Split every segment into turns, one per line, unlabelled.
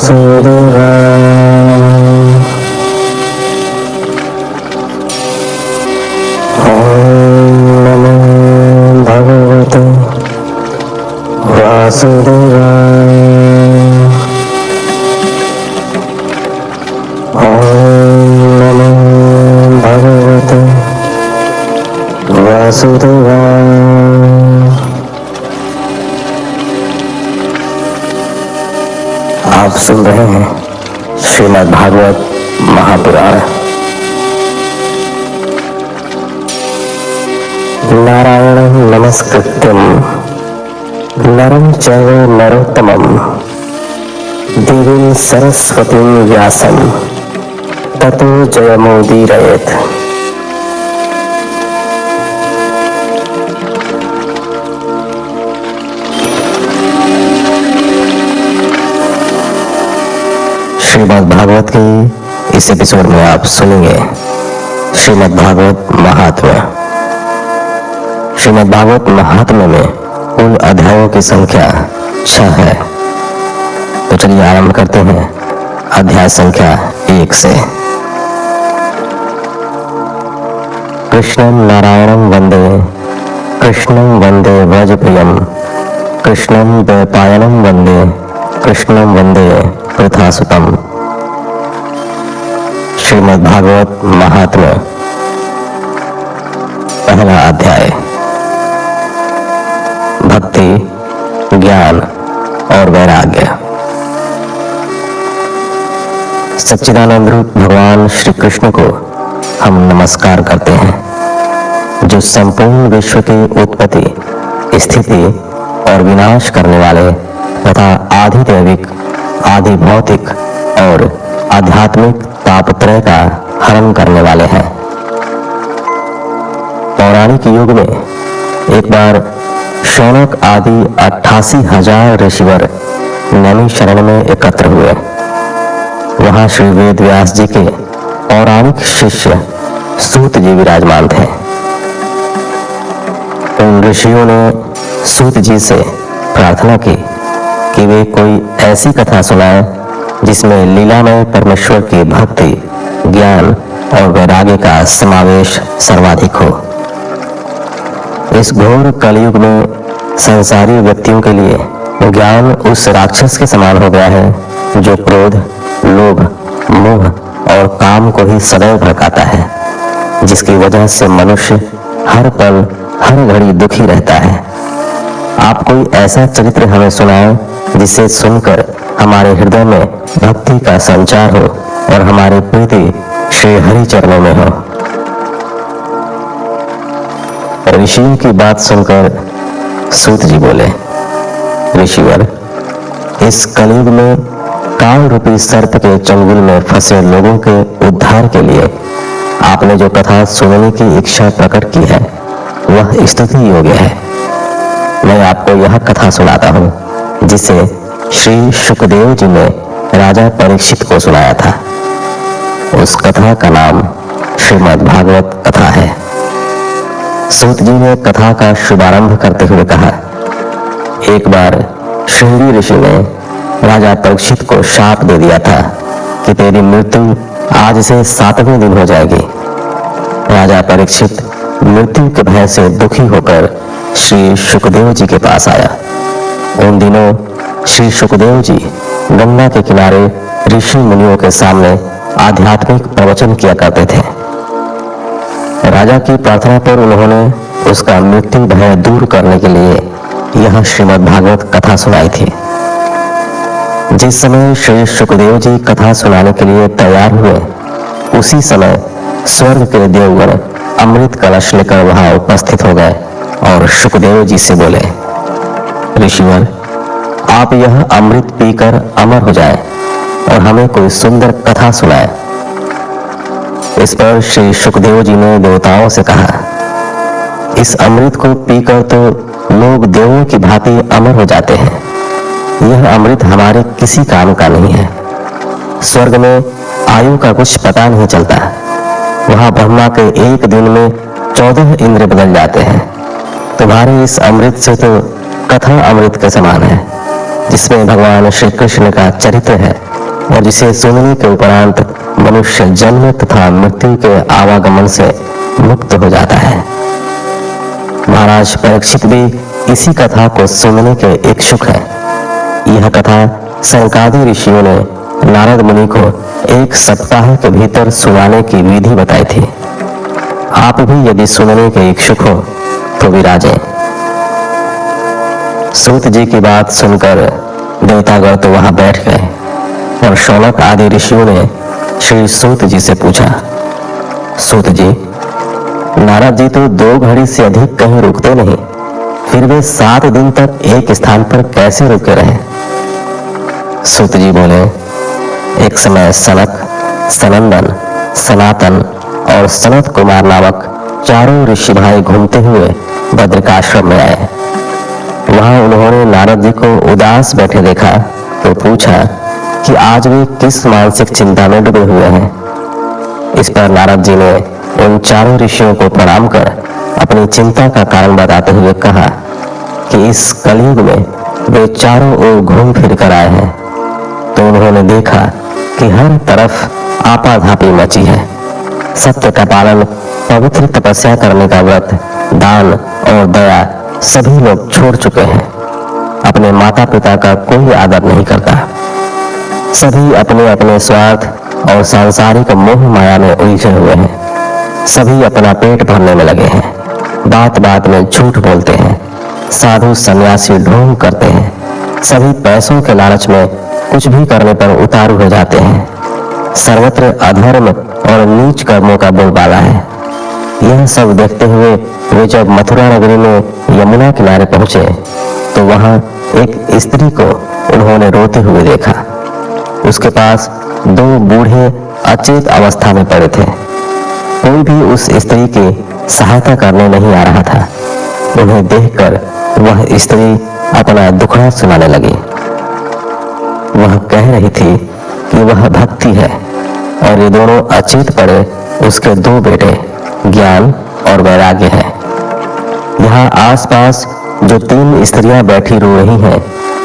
वासुदेवाय। ओम नमो भगवते वासुदेवाय। ओम नमो भगवते वासुदेवाय। आप सुन रहे हैं श्रीमद् भागवत महापुराण। नारायणं नमस्कृत्यं नरं चैव नरोत्तमं देवीं सरस्वतीं व्यासं ततो जयमुदीरयेत्। श्रीमद् भागवत की इस एपिसोड में आप सुनेंगे श्रीमद् भागवत महात्म्य। श्रीमद् भागवत महात्म्य में कुल अध्यायों की संख्या 6 है। तो चलिए आरंभ करते हैं अध्याय संख्या 1 से। कृष्णं नारायणं वंदे, कृष्णं वंदे व्रजप्रियं, कृष्णं द्वैपायनं वंदे, कृष्णं वंदे पृथासुतम्। श्रीमद् भागवत महात्म्य पहला अध्याय। भक्ति, ज्ञान और वैराग्य। सच्चिदानंद रूप भगवान श्री कृष्ण को हम नमस्कार करते हैं, जो संपूर्ण विश्व की उत्पत्ति, स्थिति और विनाश करने वाले तथा आदि दैविक, आदि भौतिक और आध्यात्मिक तापत्रय का हरण करने वाले हैं। पौराणिक युग में एक बार शौनक आदि 88,000 ऋषिवर नैमिषारण्य में एकत्र हुए। वहां श्री वेद व्यास जी के पौराणिक शिष्य सूत जी विराजमान थे। उन ऋषियों ने सूत जी से प्रार्थना की कि वे कोई ऐसी कथा सुनाएं जिसमें लीलामय परमेश्वर की भक्ति, ज्ञान और वैराग्य का समावेश सर्वाधिक हो। इस घोर कलयुग में संसारी व्यक्तियों के लिए ज्ञान उस राक्षस के समान हो गया है जो क्रोध, लोभ, मोह और काम को ही सदैव भड़काता है, जिसकी वजह से मनुष्य हर पल हर घड़ी दुखी रहता है। आप कोई ऐसा चरित्र हमें सुनाएं जिसे सुनकर हमारे हृदय में भक्ति का संचार हो और हमारी प्रीति श्री हरि चरणों में हो। ऋषियों की बात सुनकर सूत जी बोले, ऋषिवर, इस कलयुग में काल रूपी सर्प के चंगुल में फंसे लोगों के उद्धार के लिए आपने जो कथा सुनने की इच्छा प्रकट की है वह स्तुति योग्य है। मैं आपको यह कथा सुनाता हूँ जिसे श्री शुकदेव जी ने राजा परीक्षित को सुनाया था। उस कथा का नाम श्रीमद् भागवत कथा है। सूत जी ने कथा का शुभारंभ करते हुए कहा, एक बार शृंगी ऋषि ने राजा परीक्षित को शाप दे दिया था कि तेरी मृत्यु आज से 7वें दिन हो जाएगी। राजा परीक्षित मृत्यु के भय से दुखी होकर श्री शुकदेव जी के पास आया। उन दिनों श्री शुकदेव जी गंगा के किनारे ऋषि मुनियों के सामने आध्यात्मिक प्रवचन किया करते थे। राजा की प्रार्थना पर उन्होंने उसका मृत्यु भय दूर करने के लिए यह श्रीमद् भागवत कथा सुनाई थी। जिस समय श्री शुकदेव जी कथा सुनाने के लिए तैयार हुए, उसी समय स्वर्ग के देवगण अमृत कलश लेकर वहां उपस्थित हो गए और शुकदेव जी से बोले, ऋषिवर, आप यह अमृत पीकर अमर हो जाए और हमें कोई सुंदर कथा सुनाए। इस पर श्री शुकदेव जी ने देवताओं से कहा, इस अमृत को पीकर तो लोग देवों की भांति अमर हो जाते हैं। यह अमृत हमारे किसी काम का नहीं है। स्वर्ग में आयु का कुछ पता नहीं चलता। वहां ब्रह्मा के एक दिन में 14 इंद्र बदल जाते हैं। तुम्हारे इस अमृत से तो कथा अमृत के समान है, जिसमें भगवान श्री कृष्ण का चरित्र है और जिसे सुनने के उपरांत मनुष्य जन्म तथा मृत्यु के आवागमन से मुक्त हो जाता है। महाराज परीक्षित भी इसी कथा को सुनने के इच्छुक है। यह कथा सनकादि ऋषियों ने नारद मुनि को 1 सप्ताह के भीतर सुनाने की विधि बताई थी। आप भी यदि सुनने के इच्छुक हो तो विराजें। सूत जी की बात सुनकर देवतागण तो वहां बैठ गए और शौनक आदि ऋषियों ने श्री सूत जी से पूछा, सूत जी, नारद जी तो 2 घड़ी से अधिक कहीं रुकते नहीं, फिर वे 7 दिन तक एक स्थान पर कैसे रुके रहे? सूत जी बोले, एक समय सनक, सनंदन, सनातन और सनत कुमार नामक 4 ऋषि भाई घूमते हुए बद्रिकाश्रम में आए। वहां उन्होंने नारद जी को उदास बैठे देखा तो पूछा कि आज वे किस मानसिक चिंता में डूबे हुए हैं। इस पर नारद जी ने उन 4 ऋषियों को प्रणाम कर अपनी चिंता का कारण बताते हुए कहा कि इस कलयुग में वे चारों ओर घूम फिर कर आए हैं तो उन्होंने देखा कि हर तरफ आपाधापी मची है। सत्य का पालन, पवित्र तपस्या करने का व्रत, दान और दया सभी लोग छोड़ चुके हैं। अपने माता पिता का कोई आदर नहीं करता। सभी अपने अपने स्वार्थ और सांसारिक मोह माया में उलझे हुए हैं। सभी अपना पेट भरने में लगे हैं। बात बात में झूठ बोलते हैं। साधु सन्यासी ढोंग करते हैं। सभी पैसों के लालच में कुछ भी करने पर उतारू हो जाते हैं। सर्वत्र अधर्म और नीच कर्मों का बोलबाला है। यह सब देखते हुए वे जब मथुरा नगरी में यमुना किनारे पहुंचे तो वहां एक स्त्री को उन्होंने रोते हुए देखा। उसके पास 2 बूढ़े अचेत अवस्था में पड़े थे। कोई भी उस स्त्री की सहायता करने नहीं आ रहा था। उन्हें देखकर वह स्त्री अपना दुखड़ा सुनाने लगी। वह कह रही थी कि वह भक्ति है और ये दोनों अचेत पड़े उसके 2 बेटे ज्ञान और वैराग्य है। यहाँ आसपास जो 3 स्त्रियां बैठी रो रही हैं,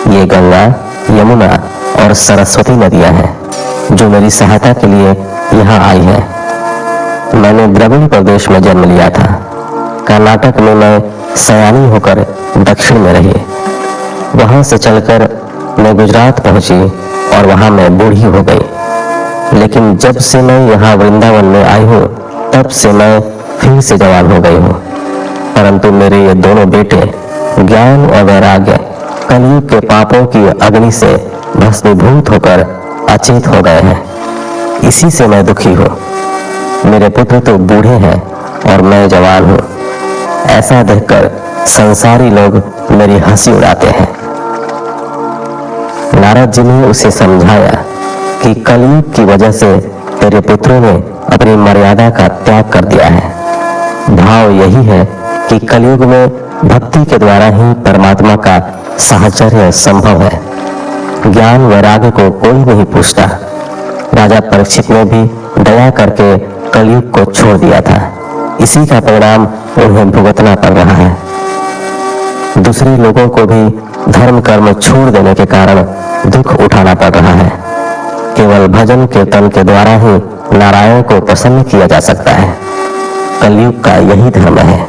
ये गंगा, यमुना और सरस्वती नदियां हैं जो मेरी सहायता के लिए यहाँ आई हैं। मैंने द्रविड़ प्रदेश में जन्म लिया था। कर्नाटक में मैं सयानी होकर दक्षिण में रही। वहां से चलकर मैं गुजरात पहुंची और वहां मैं बूढ़ी हो गई। लेकिन जब से मैं यहाँ वृंदावन में आई हूँ तब से मैं फिर से जवान हो गई हूँ। परंतु मेरे ये दोनों बेटे ज्ञान और वैराग्य कलयुग के पापों की अग्नि से भस्मीभूत होकर अचेत हो गए हैं। इसी से मैं दुखी हूँ। मेरे पुत्र तो बूढ़े हैं और मैं जवान हूँ। ऐसा देखकर संसारी लोग मेरी हंसी उड़ाते हैं। नारद जी ने उसे समझाया कि कलयुग की वजह से तेरे पुत्रों ने अपनी मर्यादा का त्याग कर दिया है। भाव यही है कि कलयुग में भक्ति के द्वारा ही परमात्मा का साहचर्य संभव है। ज्ञान वैराग्य को कोई नहीं पूछता। राजा परीक्षित ने भी दया करके कलयुग को छोड़ दिया था। इसी का परिणाम उन्हें भुगतना पड़ रहा है। दूसरे लोगों को भी धर्म कर्म छोड़ देने के कारण दुख उठाना पड़ रहा है। केवल भजन कीर्तन के द्वारा ही नारायण को प्रसन्न किया जा सकता है। कलयुग का यही धर्म है।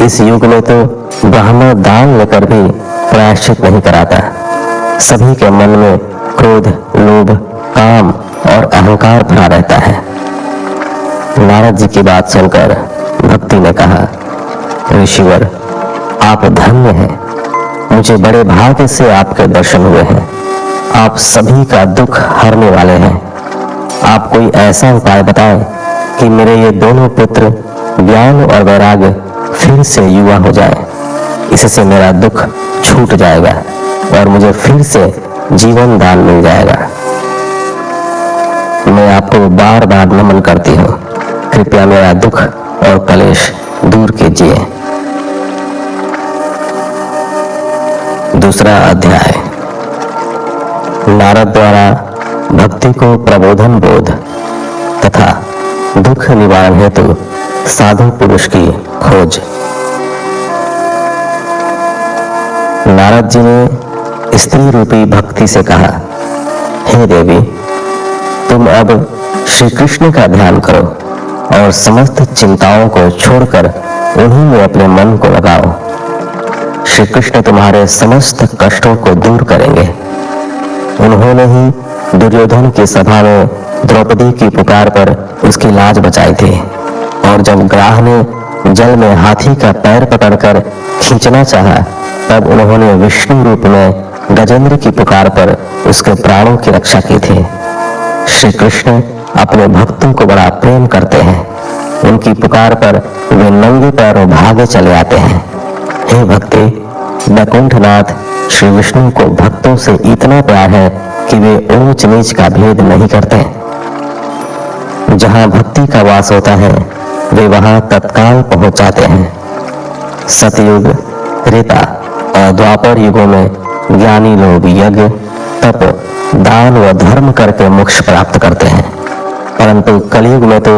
इस युग में तो ब्राह्मण दान लेकर भी प्रायश्चित नहीं कराता। सभी के मन में क्रोध, लोभ, काम और अहंकार भरा रहता है। नारद जी की बात सुनकर भक्ति ने कहा, ऋषिवर, आप धन्य हैं। मुझे बड़े भाग्य से आपके दर्शन हुए हैं। आप सभी का दुख हरने वाले हैं। आप कोई ऐसा उपाय बताएं कि मेरे ये दोनों पुत्र ज्ञान और वैराग्य फिर से युवा हो जाए। इससे मेरा दुख छूट जाएगा और मुझे फिर से जीवन दान मिल जाएगा। मैं आपको बार बार नमन करती हूँ। कृपया मेरा दुख और कलेश दूर कीजिए। दूसरा अध्याय। नारद द्वारा भक्ति को प्रबोधन बोध तथा दुख निवारण हेतु साधु पुरुष की खोज। नारद जी ने स्त्री रूपी भक्ति से कहा, हे देवी, तुम अब श्री कृष्ण का ध्यान करो और समस्त चिंताओं को छोड़कर उन्हीं में अपने मन को लगाओ। श्री कृष्ण तुम्हारे समस्त कष्टों को दूर करेंगे। उन्होंने ही दुर्योधन की सभा में द्रौपदी की पुकार पर उसकी लाज बचाई थी, और जब ग्राह ने जल में हाथी का पैर पकड़कर खींचना चाहा, तब उन्होंने विष्णु रूप में गजेंद्र की पुकार पर उसके प्राणों की रक्षा की थी। श्री कृष्ण अपने भक्तों को बड़ा प्रेम करते हैं। उनकी पुकार पर वे नंगे पैरों भागे चले आते हैं। हे भक्ति, वैकुंठनाथ श्री विष्णु को भक्तों से इतना प्यार है कि वे ऊंच नीच का भेद नहीं करते। जहां भक्ति का वास होता है वे वहां तत्काल पहुंच जाते हैं। सतयुग, त्रेता और द्वापर युगों में ज्ञानी लोग यज्ञ, तप, दान व धर्म करके मोक्ष प्राप्त करते हैं, परंतु कलयुग में तो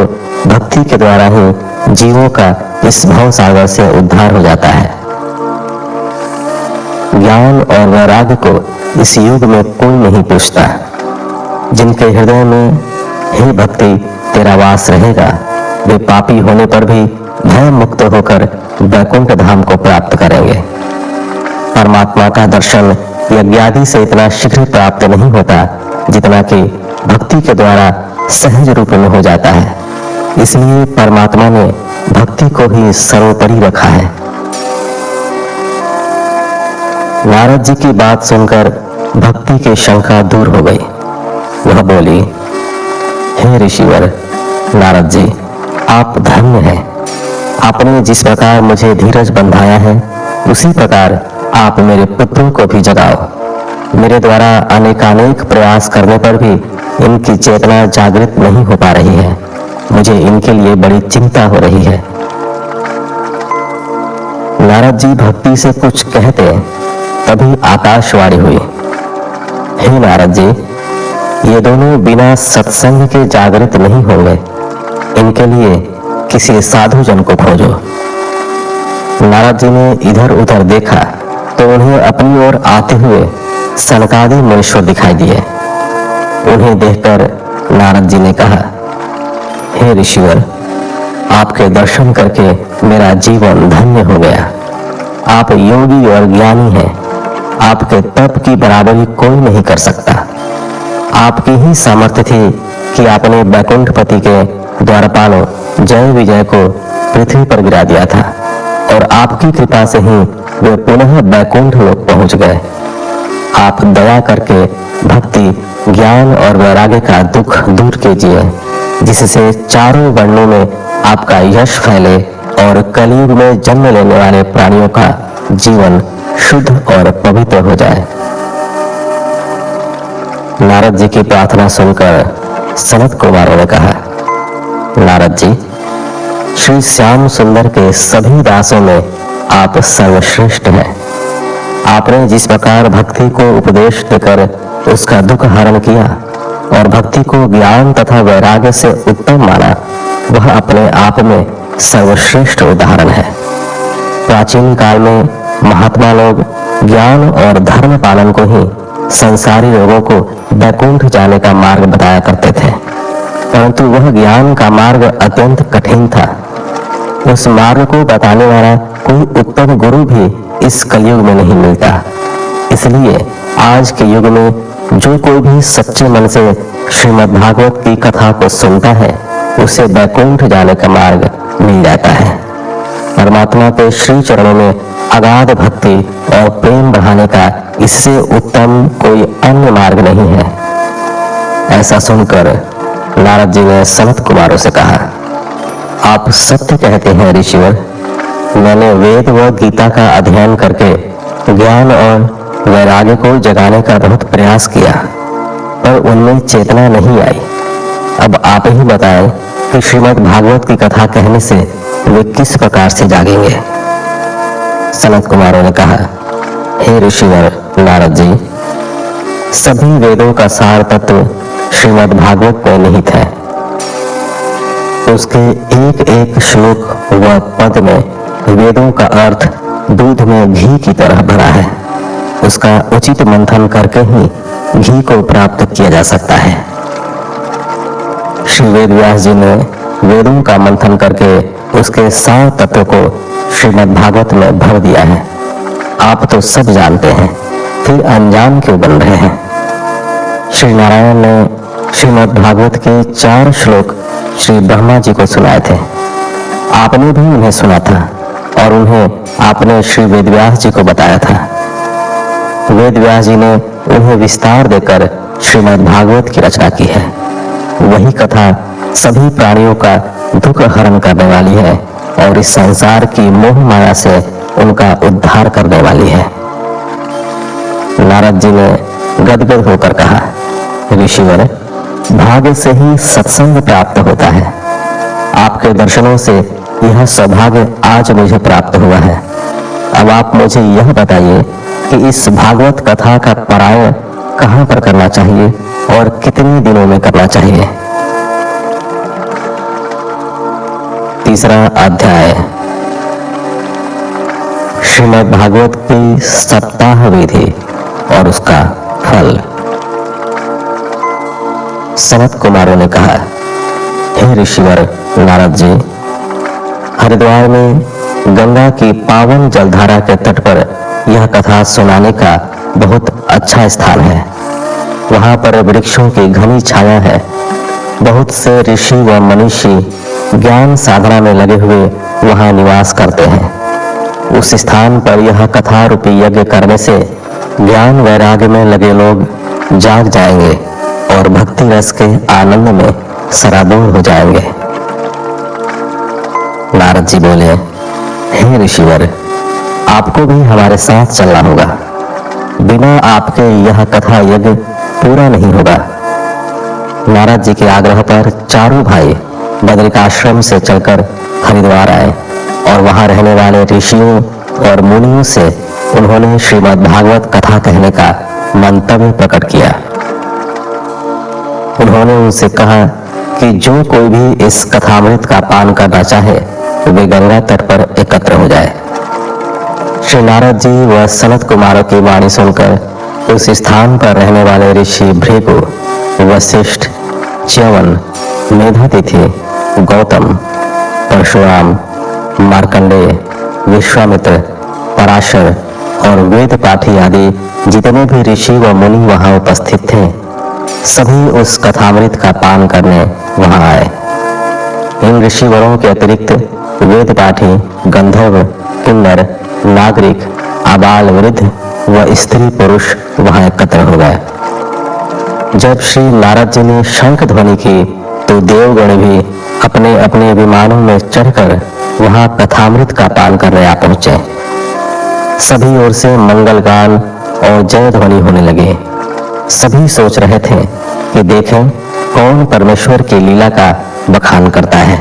भक्ति के द्वारा ही जीवों का इस भव सागर से उद्धार हो जाता है। ज्ञान और वैराग्य को इस युग में कोई नहीं पूछता। जिनके हृदय में हे भक्ति तेरा वास रहेगा, वे पापी होने पर भी भय मुक्त होकर वैकुंठ धाम को प्राप्त करेंगे। परमात्मा का दर्शन यज्ञादि से इतना शीघ्र प्राप्त नहीं होता जितना कि भक्ति के द्वारा सहज रूप में हो जाता है। इसलिए परमात्मा ने भक्ति को ही सर्वोपरि रखा है। नारद जी की बात सुनकर भक्ति की शंका दूर हो गई। वह बोली, हे ऋषिवर नारद जी, आप धन्य हैं। आपने जिस प्रकार मुझे धीरज बंधाया है, उसी प्रकार आप मेरे पुत्रों को भी जगाओ। मेरे द्वारा अनेकानेक प्रयास करने पर भी इनकी चेतना जागृत नहीं हो पा रही है। मुझे इनके लिए बड़ी चिंता हो रही है। नारद जी भक्ति से कुछ कहते, तभी आकाशवाणी हुई, हे नारद जी, ये दोनों बिना सत्संग के जागृत नहीं होंगे। इनके लिए किसी साधु जन को खोजो। नारद जी ने इधर उधर देखा तो उन्हें अपनी ओर आते हुए सनकादि मुनीश्वर दिखाई दिए। उन्हें देखकर नारद जी ने कहा, हे ऋषिवर, आपके दर्शन करके मेरा जीवन धन्य हो गया। आप योगी और ज्ञानी हैं। आपके तप की बराबरी कोई नहीं कर सकता। आपकी ही सामर्थ्य थी कि आपने वैकुंठपति के द्वारपालों जय विजय को पृथ्वी पर गिरा दिया था, और आपकी कृपा से ही वे पुनः वैकुंठ लोक पहुंच गए। आप दया करके भक्ति, ज्ञान और वैराग्य का दुख दूर कीजिए, जिससे चारों वर्णों में आपका यश फैले और कलयुग में जन्म लेने वाले प्राणियों का जीवन शुद्ध और पवित्र हो जाए। नारद जी की प्रार्थना सुनकर सनत कुमारों ने कहा, नारद जी, श्री श्याम सुंदर के सभी दासों में आप सर्वश्रेष्ठ हैं। आपने जिस प्रकार भक्ति को उपदेश देकर उसका दुख हरण किया और भक्ति को ज्ञान तथा वैराग्य से उत्तम माना, वह अपने आप में सर्वश्रेष्ठ उदाहरण है। प्राचीन काल में महात्मा लोग ज्ञान और धर्म पालन को ही संसारी लोगों को वैकुंठ जाने का मार्ग बताया करते थे, परंतु वह ज्ञान का मार्ग अत्यंत कठिन था। उस मार्ग को बताने वाला कोई उत्तम गुरु भी इस कलयुग में नहीं मिलता। इसलिए आज के युग में जो कोई भी सच्चे मन से श्रीमद् भागवत की कथा को सुनता है, उसे वैकुंठ जाने का मार्ग मिल जाता है। परमात्मा के श्री चरणों में अगाध भक्ति और प्रेम बढ़ाने का इससे उत्तम कोई अन्य मार्ग नहीं है। ऐसा सुनकर नारद जी ने सनत कुमारों से कहा, आप सत्य कहते हैं ऋषिवर। मैंने वेद व गीता का अध्ययन करके ज्ञान और वैराग्य को जगाने का बहुत प्रयास किया, पर उनमें चेतना नहीं आई। अब आप ही बताएं कि श्रीमद् भागवत की कथा कहने से वे किस प्रकार से जागेंगे। सनत कुमारों ने कहा, हे ऋषिवर नारद जी, सभी वेदों का सार तत्व श्रीमद् भागवत में निहित है। उसके एक एक श्लोक व पद में वेदों का अर्थ दूध में घी की तरह भरा है। उसका उचित मंथन करके ही घी को प्राप्त किया जा सकता है। श्री वेद व्यास जी ने वेदों का मंथन करके उसके सार तत्व को श्रीमद् भागवत में भर दिया है। आप तो सब जानते हैं, फिर अनजान क्यों बन रहे हैं? श्री नारायण ने श्रीमद् भागवत के 4 श्लोक श्री ब्रह्मा जी को सुनाए थे। आपने भी उन्हें सुना था और उन्हें आपने श्री वेद व्यास जी को बताया था। वेद व्यास जी ने उन्हें विस्तार देकर श्रीमद् भागवत की रचना की है। वही कथा सभी प्राणियों का दुख हरण करने वाली है और इस संसार की मोह माया से उनका उद्धार करने वाली है। नारद जी ने गदगद होकर कहा, ऋषिवर, भाग्य से ही सत्संग प्राप्त होता है। आपके दर्शनों से यह सौभाग्य आज मुझे प्राप्त हुआ है। अब आप मुझे यह बताइए कि इस भागवत कथा का पारायण कहां पर करना चाहिए और कितने दिनों में करना चाहिए? तीसरा अध्याय, श्रीमद् भागवत की सप्ताह विधि और उसका फल। सनत कुमारों ने कहा, हे ऋषिवर नारद जी, हरिद्वार में गंगा की पावन जलधारा के तट पर यह कथा सुनाने का बहुत अच्छा स्थान है। वहां पर वृक्षों की घनी छाया है। बहुत से ऋषि व मनीषी ज्ञान साधना में लगे हुए वहां निवास करते हैं। उस स्थान पर यह कथा रूपी यज्ञ करने से ज्ञान वैराग्य में लगे लोग जाग जाएंगे और भक्ति रस के आनंद में सराबोर हो जाएंगे। नारद जी बोले, हे ऋषिवर, आपको भी हमारे साथ चलना होगा। बिना आपके यह कथा यज्ञ पूरा नहीं होगा। नारद जी के आग्रह पर चारों भाई बद्रिकाश्रम से चलकर हरिद्वार आए और वहां रहने वाले ऋषियों और मुनियों से उन्होंने श्रीमद् भागवत कथा कहने का मंतव्य प्रकट किया। उन्होंने उनसे कहा कि जो कोई भी इस कथामृत का पान करना चाहे वे गंगा तट पर एकत्र हो जाए। श्री नारद जी व सनत कुमारों की वाणी सुनकर उस स्थान पर रहने वाले ऋषि भृगु, वशिष्ठ, च्यवन, मेधातिथि, गौतम, परशुराम, मार्कंडेय, विश्वामित्र, पराशर और वेद पाठी आदि जितने भी ऋषि व मुनि वहां उपस्थित थे, सभी उस कथामृत का पान करने वहां आए। इन ऋषिवरों के अतिरिक्त वेद पाठी, गंधर्व, किन्नर, नागरिक, आबाल वृद्ध व स्त्री पुरुष वहां एकत्र हो गए। जब श्री नारद जी ने शंख ध्वनि की तो देवगण भी अपने अपने विमानों में चढ़कर वहां कथामृत का पान करने आ पहुंचे। सभी ओर से मंगल गान और जय ध्वनि होने लगे। सभी सोच रहे थे कि देखें कौन परमेश्वर की लीला का बखान करता है।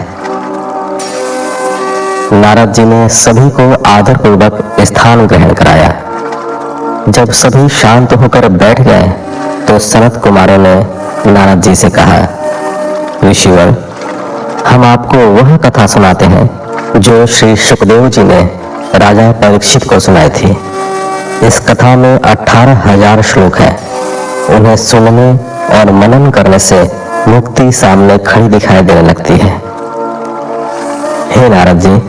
नारद जी ने सभी को आदर पूर्वक स्थान ग्रहण कराया। जब सभी शांत होकर बैठ गए तो सनत कुमारों ने नारद जी से कहा, ऋषिवर, हम आपको वह कथा सुनाते हैं जो श्री सुखदेव जी ने राजा परीक्षित को सुनाई थी। इस कथा में 18,000 श्लोक है। उन्हें सुनने और मनन करने से मुक्ति सामने खड़ी दिखाई देने लगती है। हे नारद जी,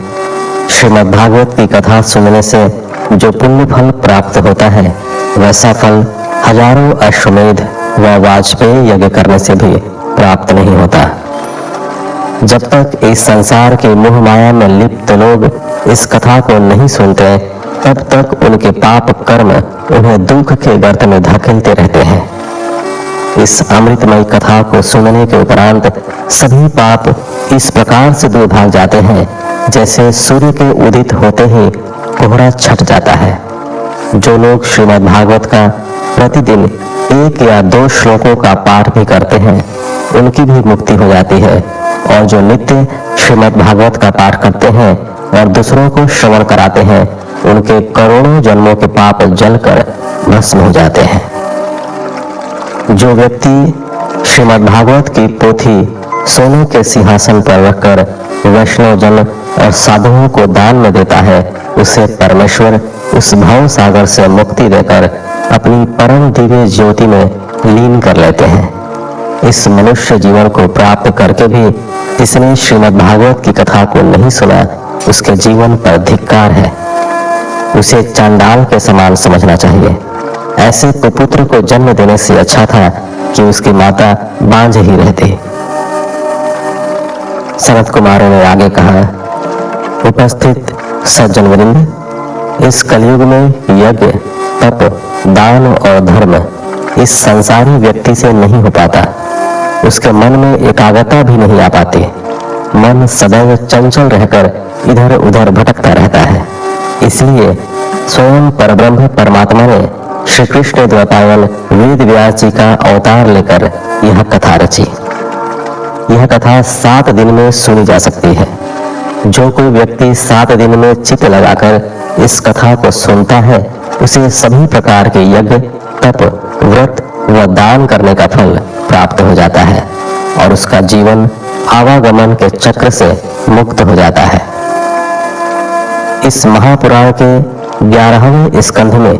श्रीमद् भागवत की कथा सुनने से जो पुण्य फल प्राप्त होता है वैसा फल हजारों अश्वमेध व वाजपेयी यज्ञ करने से भी प्राप्त नहीं होता। जब तक इस संसार के मोह माया में लिप्त लोग इस कथा को नहीं सुनते, तब तक उनके पाप कर्म उन्हें दुख के गर्त में धकेलते रहते हैं। इस अमृतमय कथा को सुनने के उपरांत सभी पाप इस प्रकार से दूर भाग जाते हैं जैसे सूर्य के उदित होते ही कोहरा छट जाता है। जो लोग श्रीमद् भागवत का प्रतिदिन 1 या 2 श्लोकों का पाठ भी करते हैं, उनकी भी मुक्ति हो जाती है। और जो नित्य श्रीमद् भागवत का पाठ करते हैं और दूसरों को श्रवण कराते हैं, उनके करोड़ों जन्मों के पाप जलकर भस्म हो जाते हैं। जो व्यक्ति श्रीमद् भागवत की पोथी सोने के सिंहासन पर रखकर वैष्णव जन और साधुओं को दान में देता है, उसे परमेश्वर उस भव सागर से मुक्ति देकर अपनी परम दिव्य ज्योति में लीन कर लेते हैं। इस मनुष्य जीवन को प्राप्त करके भी जिसने श्रीमद् भागवत की कथा को नहीं सुना, उसके जीवन पर धिक्कार है। उसे चांडाल के समान समझना चाहिए। ऐसे कुपुत्र को जन्म देने से अच्छा था कि उसकी माता बांझ ही रहती। सनत कुमारों ने आगे कहा, उपस्थित सज्जन वृंद, इस कलयुग में यज्ञ, तप, दान और धर्म इस संसारी व्यक्ति से नहीं हो पाता। उसके मन में एकाग्रता भी नहीं आ पाती। मन सदैव चंचल रहकर इधर उधर भटकता रहता है। इसलिए स्वयं परब्रह्म परमात्मा ने श्री कृष्ण द्वैपायन वेद व्यास जी का अवतार लेकर यह कथा रची। यह कथा 7 दिन में सुनी जा सकती है। जो कोई व्यक्ति 7 दिन में चित्त लगाकर इस कथा को सुनता है, उसे सभी प्रकार के यज्ञ, तप, व्रत व दान करने का फल प्राप्त हो जाता है और उसका जीवन आवागमन के चक्र से मुक्त हो जाता है। इस महापुराण के 11वें स्कंध में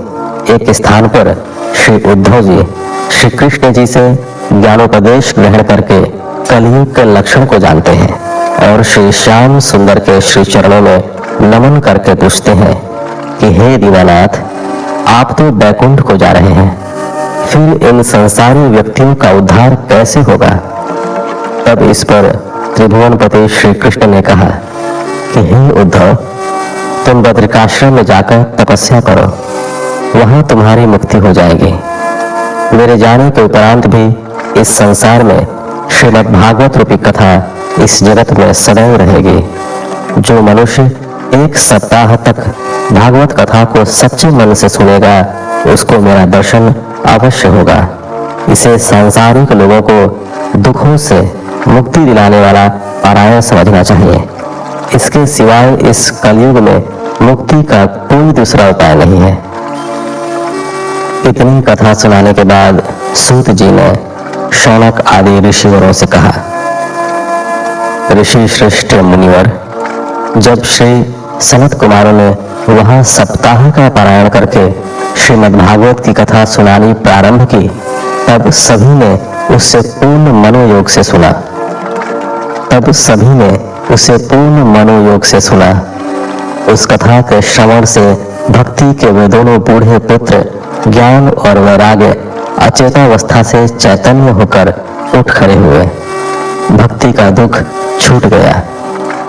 एक स्थान पर श्री उद्धव जी श्री कृष्ण जी से ज्ञानोपदेश ग्रहण करके कलयुग के लक्षण को जानते हैं और श्री श्याम सुंदर के श्री चरणों में नमन करके पूछते हैं कि हे दीनानाथ, आप तो बैकुंठ को जा रहे हैं, फिर इन संसारी व्यक्तियों का उद्धार कैसे होगा? तब इस पर त्रिभुवनपति श्री कृष्ण ने कहा कि हे उद्धव, तुम बद्रिकाश्रम में जाकर तपस्या करो, वहां तुम्हारी मुक्ति हो जाएगी। मेरे जाने के उपरांत भी इस संसार में श्रीमद् भागवत रूपी कथा इस जगत में सदैव रहेगी। जो मनुष्य 1 सप्ताह तक भागवत कथा को सच्चे मन से सुनेगा, उसको मेरा दर्शन अवश्य होगा। इसे सांसारिक लोगों को दुखों से मुक्ति दिलाने वाला पारायण समझना चाहिए। इसके सिवाय इस कलयुग में मुक्ति का कोई दूसरा उपाय नहीं है। इतनी कथा सुनाने के बाद सूत जी ने शौनक आदि ऋषिवरों से कहा, ऋषि श्रेष्ठ मुनिवर, जब श्री सनत कुमारों ने वहां सप्ताह का पारायण करके श्रीमद् भागवत की कथा सुनानी प्रारंभ की, तब सभी ने उससे पूर्ण मनोयोग से सुना। उस कथा के श्रवण से भक्ति के वे दोनों बूढ़े पुत्र ज्ञान और वैराग्य अचेतावस्था से चैतन्य होकर उठ खड़े हुए। भक्ति का दुख छूट गया।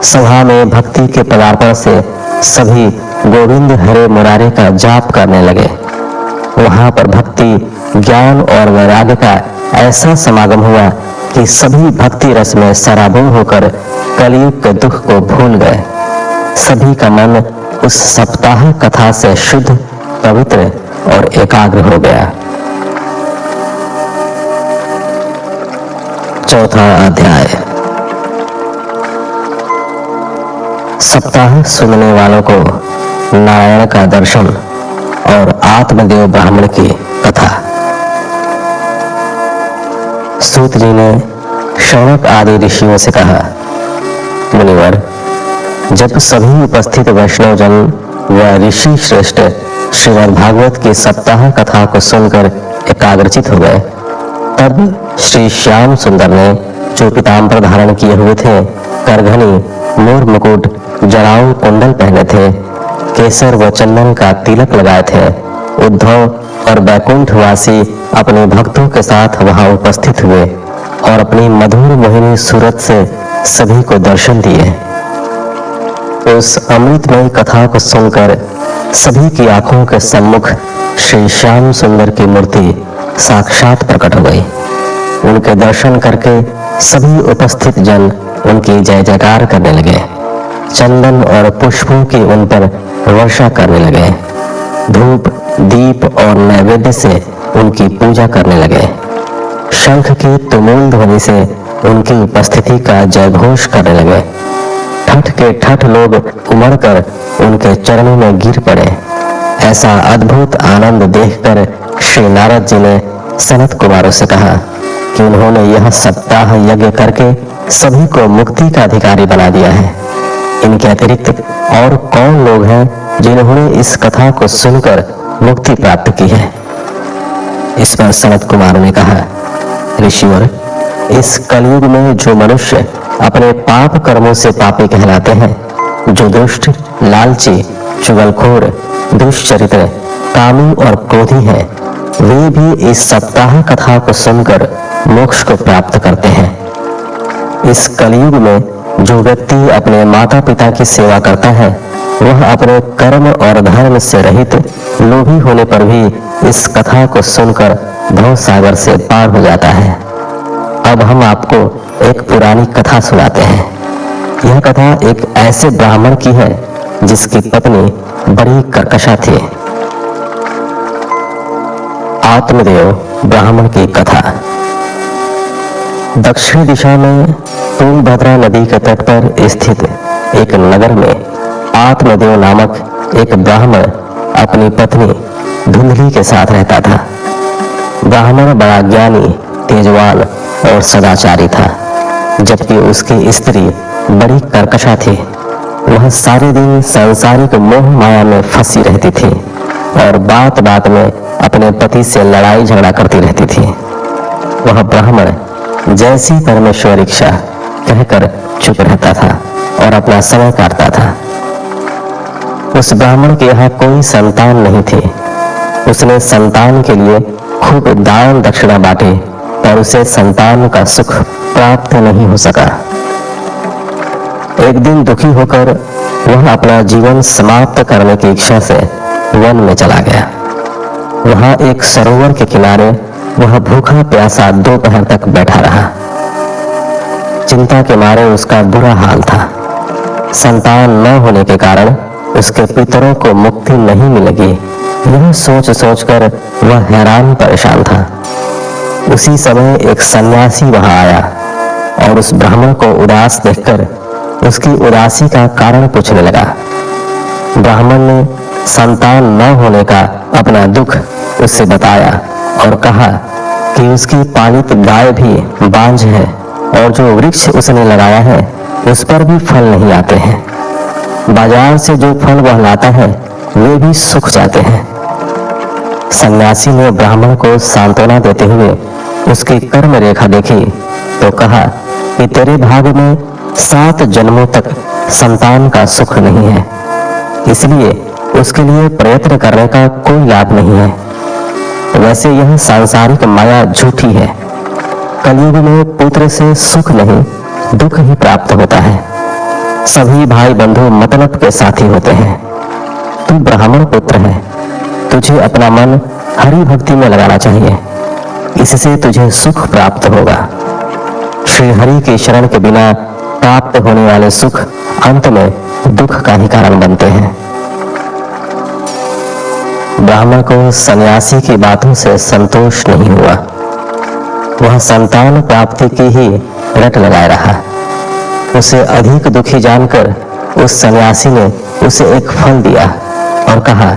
सभा में भक्ति के पदार्पण से सभी गोविंद हरे मुरारे का जाप करने लगे। वहां पर भक्ति, ज्ञान और वैराग्य का ऐसा समागम हुआ कि सभी भक्ति रस में सराबोर होकर कलयुग के दुख को भूल गए। सभी का मन उस सप्ताह कथा से शुद्ध, पवित्र और एकाग्र हो गया। चौथा अध्याय। सप्ताह सुनने वालों को नारायण का दर्शन और आत्मदेव ब्राह्मण की कथा। सूत जी ने शौनक आदि ऋषियों से कहा, मुनिवर, जब सभी उपस्थित वैष्णव जन व ऋषि श्रेष्ठ श्रीमद् भागवत की सप्ताह कथा को सुनकर एकाग्रचित हो गए, तब श्री श्याम सुंदर ने जो पीताम्बर धारण किए हुए थे, करघनी, मोर मुकुट, जड़ाऊ कुंडल पहने थे, केसर व चंदन का तिलक लगाए थे, उद्धव और बैकुंठवासी अपने भक्तों के साथ वहां उपस्थित हुए और अपनी मधुर मोहिनी सूरत से सभी को दर्शन दिए। उस अमृतमयी कथा को सुनकर सभी की आंखों के सम्मुख श्री श्याम सुंदर की मूर्ति साक्षात प्रकट हो गई। उनके दर्शन करके सभी उपस्थित जन उनकी जय जयकार करने लगे। चंदन और पुष्पों की उन पर वर्षा करने लगे। धूप, दीप और नैवेद्य से उनकी पूजा करने लगे। शंख की तुमुल ध्वनि से उनकी उपस्थिति का जयघोष करने लगे। ठठ के ठठ लोग उमड़कर उनके चरणों में गिर पड़े। ऐसा अद्भुत आनंद देखकर श्री नारद जी ने सनत कुमारों से कहा कि उन्होंने यह सप्ताह यज्ञ करके सभी को मुक्ति का अधिकारी बना दिया है। इनके अतिरिक्त और कौन लोग हैं जिन्होंने इस कथा को सुनकर मुक्ति प्राप्त की है? इस पर सनत कुमार ने कहा, ऋषिवर, इस कलयुग में जो मनुष्य अपने पाप कर्मों से पापी कहलाते हैं, जो दुष्ट, लालची, चुगलखोर, दुष्चरित्र, कामी और क्रोधी हैं, वे भी इस सप्ताह कथा को सुनकर मोक्ष को प्राप्त करते हैं। इस कलयुग में जो व्यक्ति अपने माता पिता की सेवा करता है, वह अपने कर्म और धर्म से रहित लोभी होने पर भी इस कथा को सुनकर भव सागर से पार हो जाता है। अब हम आपको एक पुरानी कथा सुनाते हैं। यह कथा एक ऐसे ब्राह्मण की है जिसकी पत्नी बड़ी कर्कशा थी। आत्मदेव ब्राह्मण की कथा। दक्षिण दिशा में तुंगभद्रा नदी के तट पर स्थित एक नगर में आत्मदेव नामक एक ब्राह्मण अपनी पत्नी धुंधली के साथ रहता था। ब्राह्मण बड़ा ज्ञानी, तेजवान और सदाचारी था, जबकि उसकी स्त्री बड़ी कर्कशा थी। वह सारे दिन सांसारिक मोह माया में फंसी रहती थी और बात बात में अपने पति से लड़ाई झगड़ा करती रहती थी। वह ब्राह्मण जैसी परमेश्वर इच्छा कहकर चुप रहता था और अपना समय काटता था। उस ब्राह्मण के यहाँ कोई संतान नहीं थी। उसने संतान के लिए खूब दान दक्षिणा बांटे, पर उसे संतान का सुख प्राप्त नहीं हो सका। एक दिन दुखी होकर वह अपना जीवन समाप्त करने की इच्छा से वन में चला गया। वहां एक सरोवर के किनारे वह भूखा प्यासा दोपहर तक बैठा रहा। चिंता के मारे उसका बुरा हाल था। संतान न होने के कारण उसके पितरों को मुक्ति नहीं मिलेगी, यह सोच सोचकर वह हैरान परेशान था। उसी समय एक सन्यासी वहां आया और उस ब्राह्मण को उदास देखकर उसकी उदासी का कारण पूछने लगा। ब्राह्मण ने संतान न होने का अपना दुख उससे बताया और कहा कि उसकी पालित गाय भी बांझ है और जो वृक्ष उसने लगाया है उस पर भी फल नहीं आते हैं। बाजार से जो फल वह लाता है वे भी सूख जाते हैं। सन्यासी ने ब्राह्मण को सांत्वना देते हुए उसकी कर्म रेखा देखी तो कहा कि तेरे भाग में 7 जन्मों तक संतान का सुख नहीं है, इसलिए उसके लिए प्रयत्न करने का कोई लाभ नहीं है। वैसे यह सांसारिक माया झूठी है। कलयुग में पुत्र से सुख नहीं, दुख ही प्राप्त होता है। सभी भाई बंधु मतलब के साथी होते हैं। तू ब्राह्मण पुत्र है, तुझे अपना मन हरि भक्ति में लगाना चाहिए, इससे तुझे सुख प्राप्त होगा। श्री हरि की शरण के बिना प्राप्त होने वाले सुख अंत में दुख का ही कारण बनते हैं। ब्राह्मण को सन्यासी की बातों से संतोष नहीं हुआ। वह संतान प्राप्ति की ही रट लगाए रहा। उसे अधिक दुखी जानकर उस सन्यासी ने उसे एक फल दिया और कहा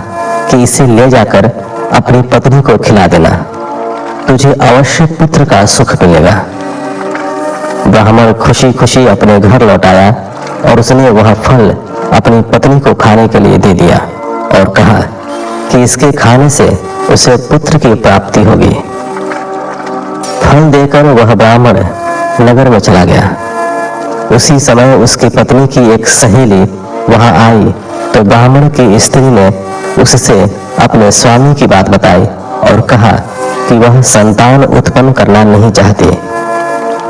कि इसे ले जाकर अपनी पत्नी को खिला देना, तुझे अवश्य पुत्र का सुख मिलेगा। ब्राह्मण खुशी खुशी अपने घर लौट आया और उसने वह फल अपनी पत्नी को खाने के लिए दे दिया और कहा कि इसके खाने से उसे पुत्र की प्राप्ति होगी। फल देकर वह ब्राह्मण नगर में चला गया। उसी समय उसकी पत्नी की एक सहेली वहां आई तो ब्राह्मण की स्त्री ने उससे अपने स्वामी की बात बताई और कहा कि वह संतान उत्पन्न करना नहीं चाहती।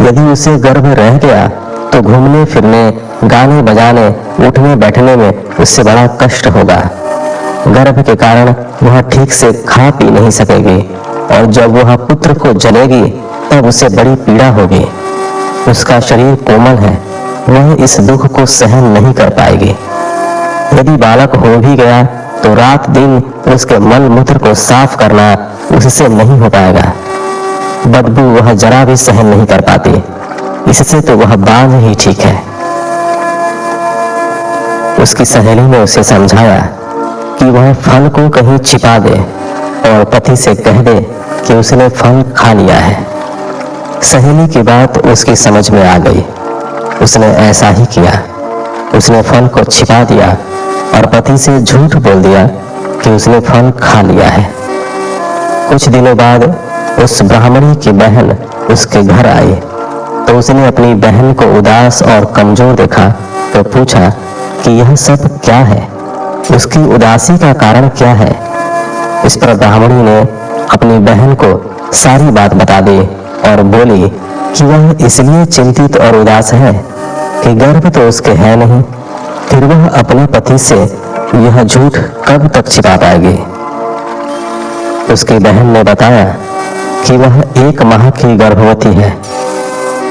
यदि उसे गर्भ रह गया तो घूमने फिरने, गाने बजाने, उठने बैठने में उससे बड़ा कष्ट होगा। गर्भ के कारण वह ठीक से खा पी नहीं सकेगी और जब वह पुत्र को जनेगी तब उसे बड़ी पीड़ा होगी। उसका शरीर कोमल है, वह इस दुख को सहन नहीं कर पाएगी। यदि बालक हो भी गया तो रात दिन उसके मल मूत्र को साफ करना उससे नहीं हो पाएगा। बदबू वह जरा भी सहन नहीं कर पाती, इससे तो वह बांझ ही ठीक है। उसकी सहेली ने उसे समझाया कि वह फल को कहीं छिपा दे और पति से कह दे कि उसने फल खा लिया है। सहेली की बात उसकी समझ में आ गई। उसने ऐसा ही किया। उसने फल को छिपा दिया और पति से झूठ बोल दिया कि उसने फल खा लिया है। कुछ दिनों बाद उस ब्राह्मणी की बहन उसके घर आई तो उसने अपनी बहन को उदास और कमजोर देखा तो पूछा कि यह सब क्या है, उसकी उदासी का कारण क्या है। इस पर ब्राह्मणी ने अपनी बहन को सारी बात बता दी और बोली कि वह इसलिए चिंतित और उदास है कि गर्भ तो उसके है नहीं, फिर वह अपने पति से यह झूठ कब तक छिपा पाएगी। उसकी बहन ने बताया कि वह 1 माह की गर्भवती है,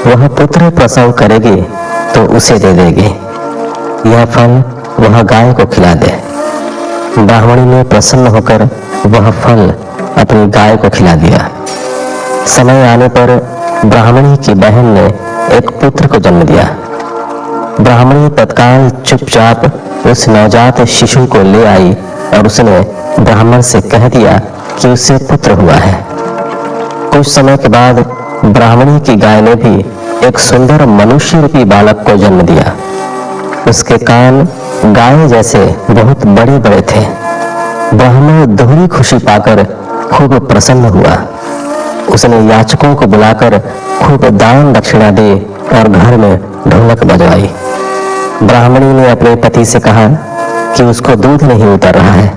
वह पुत्र प्रसव करेगी तो उसे दे देगी, यह फल वह गाय को खिला दे। ब्राह्मणी ने प्रसन्न होकर वह फल अपनी गाय को खिला दिया। समय आने पर ब्राह्मणी की बहन ने एक पुत्र को जन्म दिया। ब्राह्मणी तत्काल चुपचाप उस नवजात शिशु को ले आई और उसने ब्राह्मण से कह दिया कि उसे पुत्र हुआ है। कुछ समय के बाद ब्राह्मणी की गाय ने भी एक सुंदर मनुष्य रूपी बालक को जन्म दिया। उसके कान गाय जैसे बहुत बड़े बड़े थे। ब्राह्मण दोहरी खुशी पाकर खूब प्रसन्न हुआ। उसने याचकों को बुलाकर खूब दान दक्षिणा दी और घर में ढोलक बजवाई। ब्राह्मणी ने अपने पति से कहा कि उसको दूध नहीं उतर रहा है,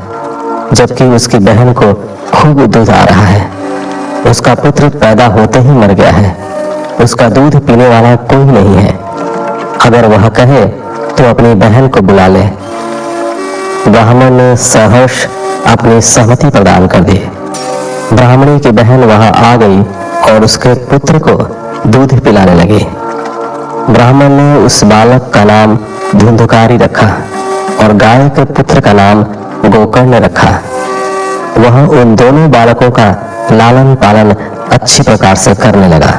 जबकि उसकी बहन को खूब दूध आ रहा है। उसका पुत्र पैदा होते ही मर गया है, उसका दूध पीने वाला कोई नहीं है। अगर वह कहे तो अपनी बहन को बुला ले। ब्राह्मण ने सहर्ष अपनी सहमति प्रदान कर दी। ब्राह्मणी की बहन वहां आ गई और उसके पुत्र को दूध पिलाने लगी। ब्राह्मण ने उस बालक का नाम धुंधकारी रखा और गाय के पुत्र का नाम गोकर्ण रखा। वह उन दोनों बालकों का लालन पालन अच्छी प्रकार से करने लगा।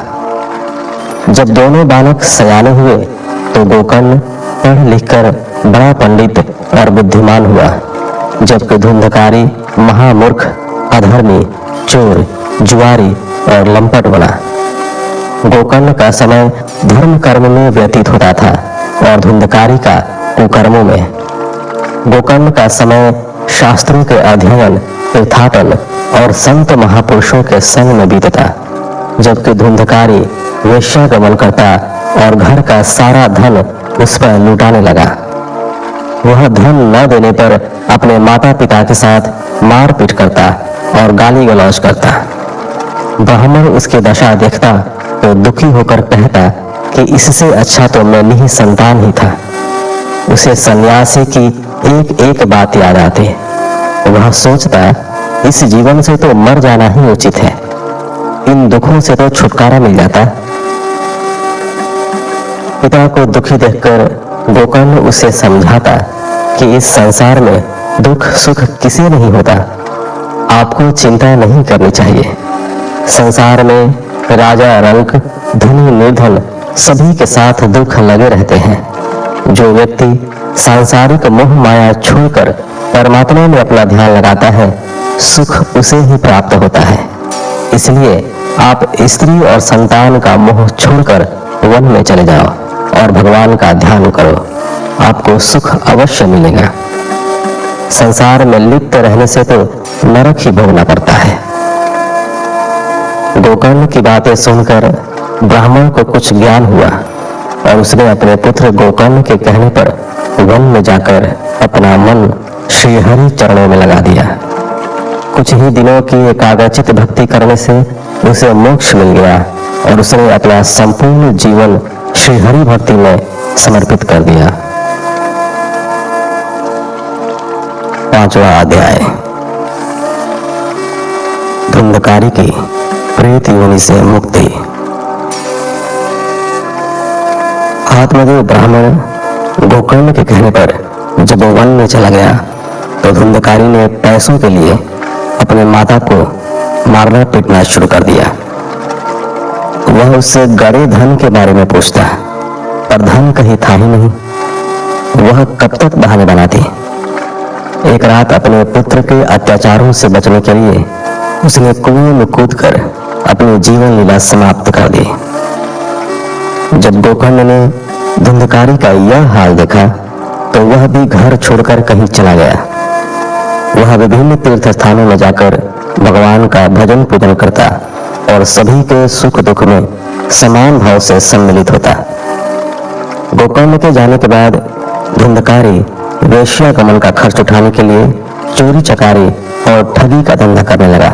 जब दोनों बालक सयाने हुए तो गोकर्ण पढ़ लिखकर बड़ा पंडित और बुद्धिमान हुआ, जबकि धुंधकारी महामूर्ख, अधर्मी, चोर, जुआरी और लंपट बना। गोकर्ण का समय धर्म कर्म में व्यतीत होता था और धुंधकारी का कुकर्मों में। गोकर्ण का समय शास्त्रों के अध्ययन, तीर्थाटन और संत महापुरुषों के संग में बीतता, जबकि धुंधकारी वेश्यागमन करता और घर का सारा धन उस पर लुटाने लगा। वह धन न देने पर अपने माता पिता के साथ मारपीट करता और गाली गलौज करता। ब्राह्मण उसकी दशा देखता तो दुखी होकर कहता कि इससे अच्छा तो मैं नहीं संतान ही था। उसे सन्यासी की एक एक बात याद आती। वह सोचता इस जीवन से तो मर जाना ही उचित है, इन दुखों से तो छुटकारा मिल जाता। पिता को दुखी देखकर गोकर्ण उसे समझाता कि इस संसार में दुख सुख किसी नहीं होता, आपको चिंता नहीं करनी चाहिए। संसार में राजा रंक, धनी निर्धन सभी के साथ दुख लगे रहते हैं। जो व्यक्ति सांसारिक मोह माया छोड़कर परमात्मा में अपना ध्यान लगाता है, सुख उसे ही प्राप्त होता है। इसलिए आप स्त्री और संतान का मोह छोड़कर वन में चले जाओ और भगवान का ध्यान करो, आपको सुख अवश्य मिलेगा। संसार में लिप्त रहने से तो नरक ही भोगना पड़ता है। गोकर्ण की बातें सुनकर ब्राह्मण को कुछ ज्ञान हुआ और उसने अपने पुत्र गोकर्ण के कहने पर वन में जाकर अपना मन श्री हरि चरणों में लगा दिया। कुछ ही दिनों की एकाग्रचित भक्ति करने से उसे मोक्ष मिल गया और उसने अपना संपूर्ण जीवन श्री हरि भक्ति में समर्पित कर दिया। 5वां अध्याय, धुंधकारी की प्रेत योनि से मुक्ति। आत्मदेव ब्राह्मण गोकर्ण के कहने पर जब वो वन में चला गया तो धुंधकारी ने पैसों के लिए अपने माता को मारना पीटना शुरू कर दिया। वह उससे गड़े धन के बारे में पूछता, पर धन कहीं था ही नहीं। वह कब तक बहाने बनाती। एक रात अपने पुत्र के अत्याचारों से बचने के लिए उसने कुएं में कूदकर अपनी जीवन लीला समाप्त कर दी। जब गोकर्ण ने धुंधकारी का यह हाल देखा तो वह भी घर छोड़कर कहीं चला गया। वह विभिन्न तीर्थ स्थानों में जाकर भगवान का भजन पूजन करता और सभी के सुख दुख में समान भाव से सम्मिलित होता। गोकर्ण के जाने के बाद धुंधकारी वेश्यागमन का खर्च उठाने के लिए चोरी चकारी और ठगी का धंधा करने लगा।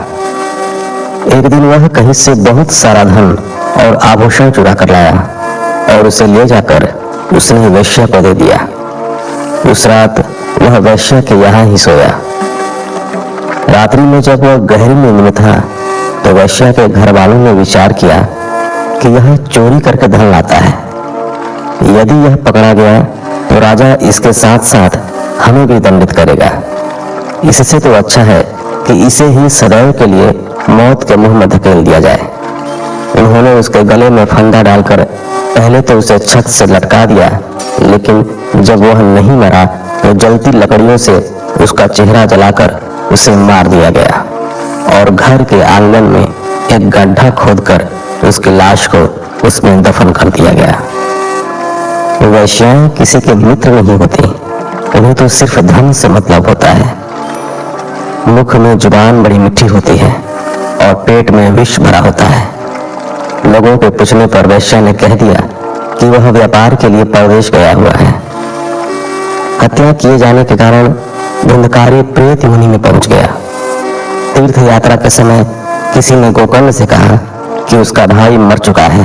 एक दिन वह कहीं से बहुत सारा धन और आभूषण चुरा कर लाया और उसे ले जाकर उसने वेश्या को दे दिया। उस रात वह वेश्या के यहाँ ही सोया। रात्रि में जब वह गहरी नींद में था तो वेश्या के घर वालों ने विचार किया कि यह चोरी करके धन लाता है। यदि यह पकड़ा गया तो राजा इसके साथ साथ हमें भी दंडित करेगा। इससे तो अच्छा है कि इसे ही सदैव के लिए मौत के मुंह में धकेल दिया जाए। उन्होंने उसके गले में फंदा डालकर पहले तो उसे छत से लटका दिया, लेकिन जब वह नहीं मरा तो जलती लकड़ियों से उसका चेहरा जलाकर उसे मार दिया गया और घर के आंगन में एक गड्ढा खोदकर उसकी लाश को उसमें दफन कर दिया गया। वेश्याएं किसी के मित्र नहीं होती, उन्हें तो सिर्फ धन से मतलब होता है। मुख में जुबान बड़ी मीठी होती है और पेट में विष भरा होता है। लोगों के पूछने पर वेश्या ने कह दिया कि वह व्यापार के लिए परदेश गया हुआ है। हत्या किए जाने के कारण धुंधकारी प्रेत योनि में पहुंच गया। तीर्थ यात्रा के समय किसी ने गोकर्ण से कहा कि उसका भाई मर चुका है,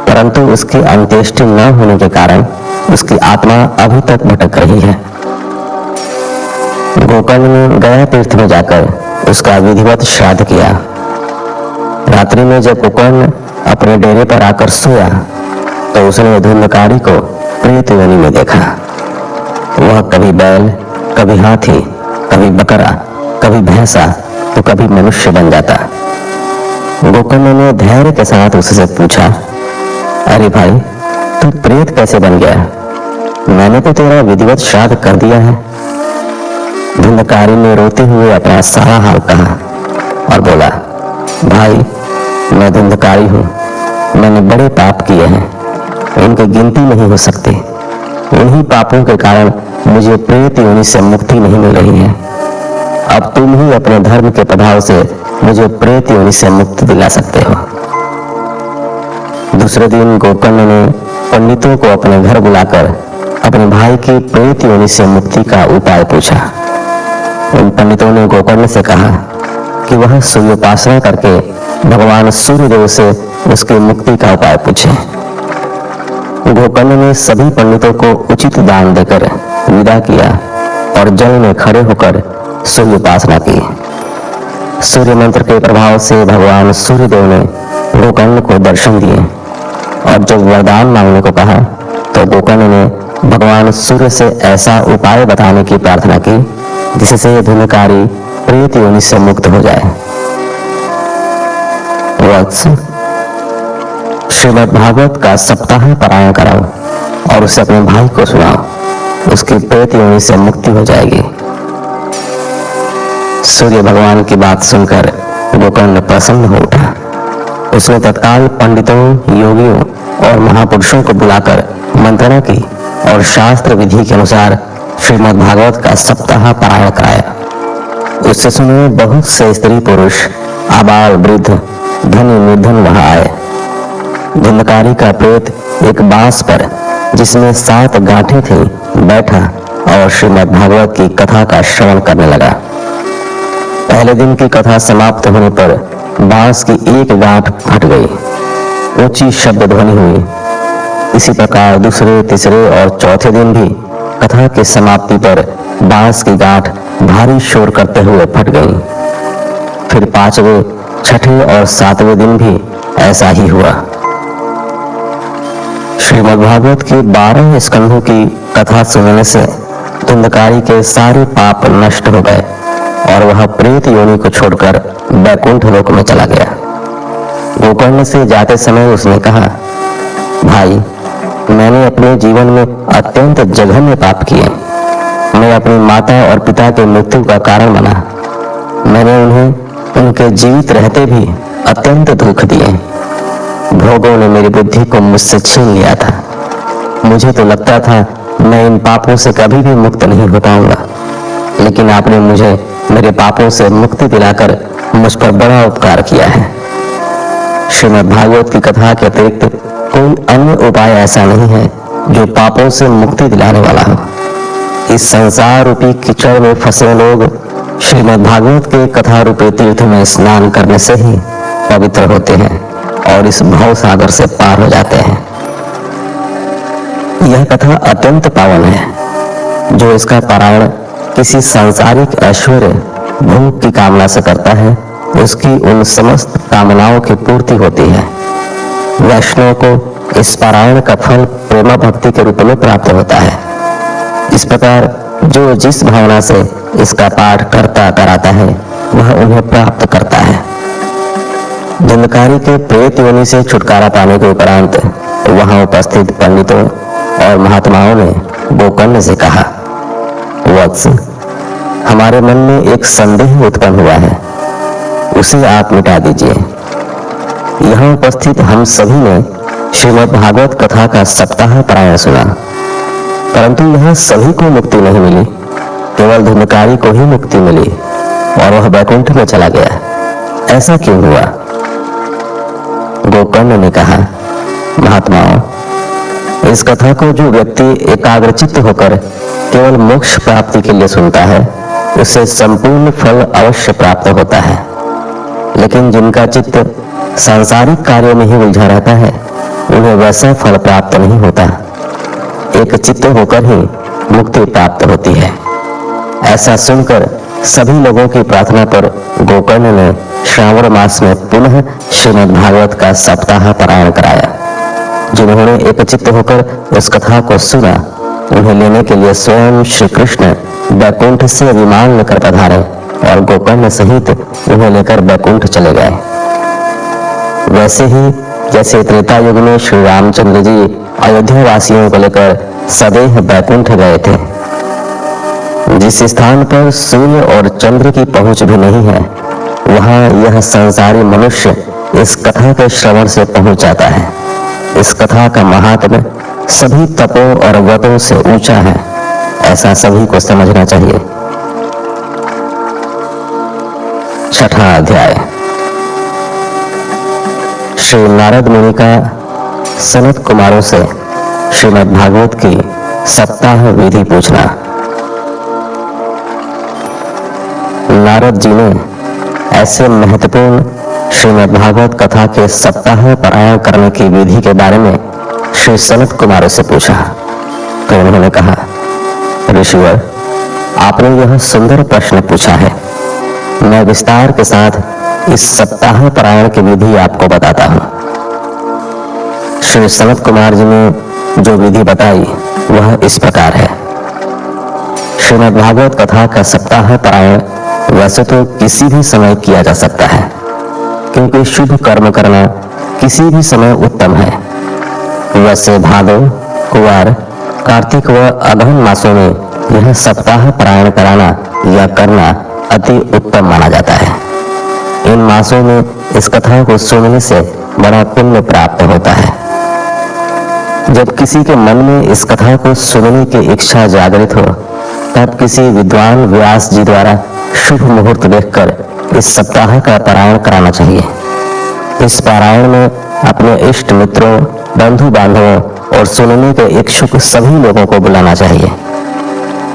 परंतु उसकी अंत्येष्टि न होने के कारण उसकी आत्मा अभी तक भटक रही है। गोकर्ण ने गया तीर्थ में जाकर उसका विधिवत श्राद्ध किया। रात्रि में जब गोकर्ण अपने डेरे पर आकर सोया तो उसने धुंधकारी को प्रेत योनि में देखा। वह कभी बैल, कभी हाथी, कभी बकरा, कभी भैंसा तो कभी मनुष्य बन जाता। गोकर्ण ने धैर्य के साथ उससे पूछा, अरे भाई, तू प्रेत कैसे बन गया? मैंने तो तेरा विधिवत श्राद्ध कर दिया है। धुंधकारी ने रोते हुए अपना सारा हाल कहा और बोला, भाई, मैं धुंधकारी हूँ। मैंने बड़े पाप किए हैं, उनकी गिनती नहीं हो सकती। उन्हीं पापों के कारण मुझे प्रेत योनि से मुक्ति नहीं मिल रही है। अब तुम ही अपने धर्म के प्रभाव से मुझे प्रेत योनि से मुक्ति दिला सकते हो। दूसरे दिन गोकर्ण ने पंडितों को अपने घर बुलाकर अपने भाई की प्रेत योनि से मुक्ति का उपाय पूछा। उन पंडितों ने गोकर्ण से कहा कि वह सूर्योपासना करके भगवान सूर्यदेव से उसकी मुक्ति का उपाय पूछे। गोकर्ण ने सभी पंडितों को उचित दान देकर विदा किया और जल में खड़े होकर सूर्योपासना की। सूर्य मंत्र के प्रभाव से भगवान सूर्यदेव ने गोकर्ण को दर्शन दिए और जब वरदान मांगने को कहा तो गोकर्ण ने भगवान सूर्य से ऐसा उपाय बताने की प्रार्थना की जिससे धुंधकारी प्रेत योनि से मुक्त हो जाए। वत्स, श्रीमद् भागवत का सप्ताह पारायण कराओ और उसे अपने भाई को सुनाओ, उसकी प्रेत योनि से मुक्ति हो जाएगी। सूर्य भगवान की बात सुनकर गोकर्ण प्रसन्न हो उठा। उसने तत्काल पंडितों, योगियों और महापुरुषों को बुलाकर मंत्रणा की और शास्त्र विधि के अनुसार श्रीमद् भागवत का सप्ताह पारायण कराया। उससे सुने बहुत से स्त्री पुरुष, आबाल वृद्ध, धनी निर्धन वहां आए। धुंधकारी का प्रेत एक बांस पर जिसमें 7 गांठें थी बैठा और श्रीमद् भागवत की कथा का श्रवण करने लगा। पहले दिन की कथा समाप्त होने पर बांस की एक गांठ फट गई, ऊंची शब्द ध्वनि हुई। इसी प्रकार दूसरे, तीसरे और चौथे दिन भी कथा की समाप्ति पर बांस की गांठ भारी शोर करते हुए फट गई। फिर 5वें, 6ठे और 7वें दिन भी ऐसा ही हुआ। श्रीमद् भागवत के 12 स्कंधों की कथा सुनने से धुंधकारी के सारे पाप नष्ट हो गए और वह प्रेत योनि को छोड़कर वैकुंठ लोक में चला गया। गोकर्ण से जाते समय उसने कहा, भाई, मैंने अपने जीवन में अत्यंत जघन्य पाप किए। मैं अपनी माता और पिता के मृत्यु का कारण बना। मैंने उन्हें उनके जीवित रहते भी अत्यंत दुख दिए। भोगों ने मेरी बुद्धि को मुझसे छीन लिया था। मुझे तो लगता था मैं इन पापों से कभी भी मुक्त नहीं हो पाऊंगा, लेकिन आपने मुझे मेरे पापों से मुक्ति दिलाकर मुझ पर बड़ा उपकार किया है। श्रीमद् भागवत की कथा के अतिरिक्त कोई अन्य उपाय ऐसा नहीं है जो पापों से मुक्ति दिलाने वाला हो। इस संसार रूपी कीचड़ में फंसे लोग श्रीमद् भागवत के कथा रूपी तीर्थ में स्नान करने से ही पवित्र होते हैं और इस भव सागर से पार हो जाते हैं। यह कथा अत्यंत पावन है। जो इसका पारायण किसी सांसारिक ऐश्वर्य भोग की कामना से करता है, उसकी उन समस्त कामनाओं की पूर्ति होती है। वैष्णव को इस पारायण का फल प्रेमा भक्ति के रूप में प्राप्त होता है। इस प्रकार जो जिस भावना से इसका पाठ करता कराता है, वह उन्हें प्राप्त करता है। धुंधकारी के प्रेत योनि से छुटकारा पाने के उपरांत वहां उपस्थित पंडितों और महात्माओं ने गोकर्ण से कहा, वत्स, हमारे मन में एक संदेह उत्पन्न हुआ है, उसे आप मिटा दीजिए। यहाँ उपस्थित हम सभी ने श्रीमद् भागवत कथा का सप्ताह पारायण सुना, परंतु यहाँ सभी को मुक्ति नहीं मिली, केवल धुंधकारी को ही मुक्ति मिली और वह वैकुंठ में चला गया। ऐसा क्यों हुआ? गोकर्ण ने कहा, महात्माओं, इस कथा को जो व्यक्ति एकाग्रचित्त होकर केवल मोक्ष प्राप्ति के लिए सुनता है, उसे संपूर्ण फल अवश्य प्राप्त होता है। लेकिन जिनका चित्त सांसारिक कार्यों में ही उलझा रहता है, उन्हें वैसा फल प्राप्त नहीं होता। एक चित्त होकर ही मुक्ति प्राप्त होती है। ऐसा सुनकर सभी लोगों की प्रार्थना पर गोकर्ण ने श्रावण मास में पुनः श्रीमद् भागवत का सप्ताह पारायण कराया। जिन्होंने एक चित्त होकर उस कथा को सुना, उन्हें लेने के लिए स्वयं श्री कृष्ण बैकुंठ से विमान लेकर पधारे और गोकर्ण सहित उन्हें लेकर बैकुंठ चले गए। वैसे ही जैसे त्रेता युग में श्री रामचंद्र जी अयोध्या वासियों को लेकर सदैव बैकुंठ गए थे। जिस स्थान पर सूर्य और चंद्र की पहुंच भी नहीं है, वहां यह संसारी मनुष्य इस कथा के श्रवण से पहुंच जाता है। इस कथा का महात्म्य सभी तपों और व्रतों से ऊंचा है, ऐसा सभी को समझना चाहिए। छठा अध्याय। श्री नारद मुनि का सनत कुमारों से श्रीमद् भागवत की सप्ताह विधि पूछना। नारद जी ने ऐसे महत्वपूर्ण श्रीमद् भागवत कथा के सप्ताह पारायण करने की विधि के बारे में श्री सनत कुमार से पूछा, तो उन्होंने कहा, ऋषिवर, आपने यह सुंदर प्रश्न पूछा है। मैं विस्तार के साथ इस सप्ताह पारायण की विधि आपको बताता हूँ। श्री सनत कुमार जी ने जो विधि बताई वह इस प्रकार है। श्रीमद् भागवत कथा का सप्ताह पारायण वैसे तो किसी भी समय किया जा सकता है, क्योंकि शुभ कर्म करना किसी भी समय उत्तम है। वैसे भादो, कुवार, कार्तिक व अगहन मासों में यह सप्ताह पारायण कराना या करना अति उत्तम माना जाता है। इन मासों में इस कथा को सुनने से बड़ा पुण्य प्राप्त होता है। जब किसी के मन में इस कथा को सुनने की इच्छा जागृत हो, तब किसी विद्वान व्यास जी द्वारा शुभ मुहूर्त देखकर इस सप्ताह का पारायण कराना चाहिए। इस पारायण में अपने इष्ट मित्रों, बंधु बांधवों और सुनने के इच्छुक सभी लोगों को बुलाना चाहिए।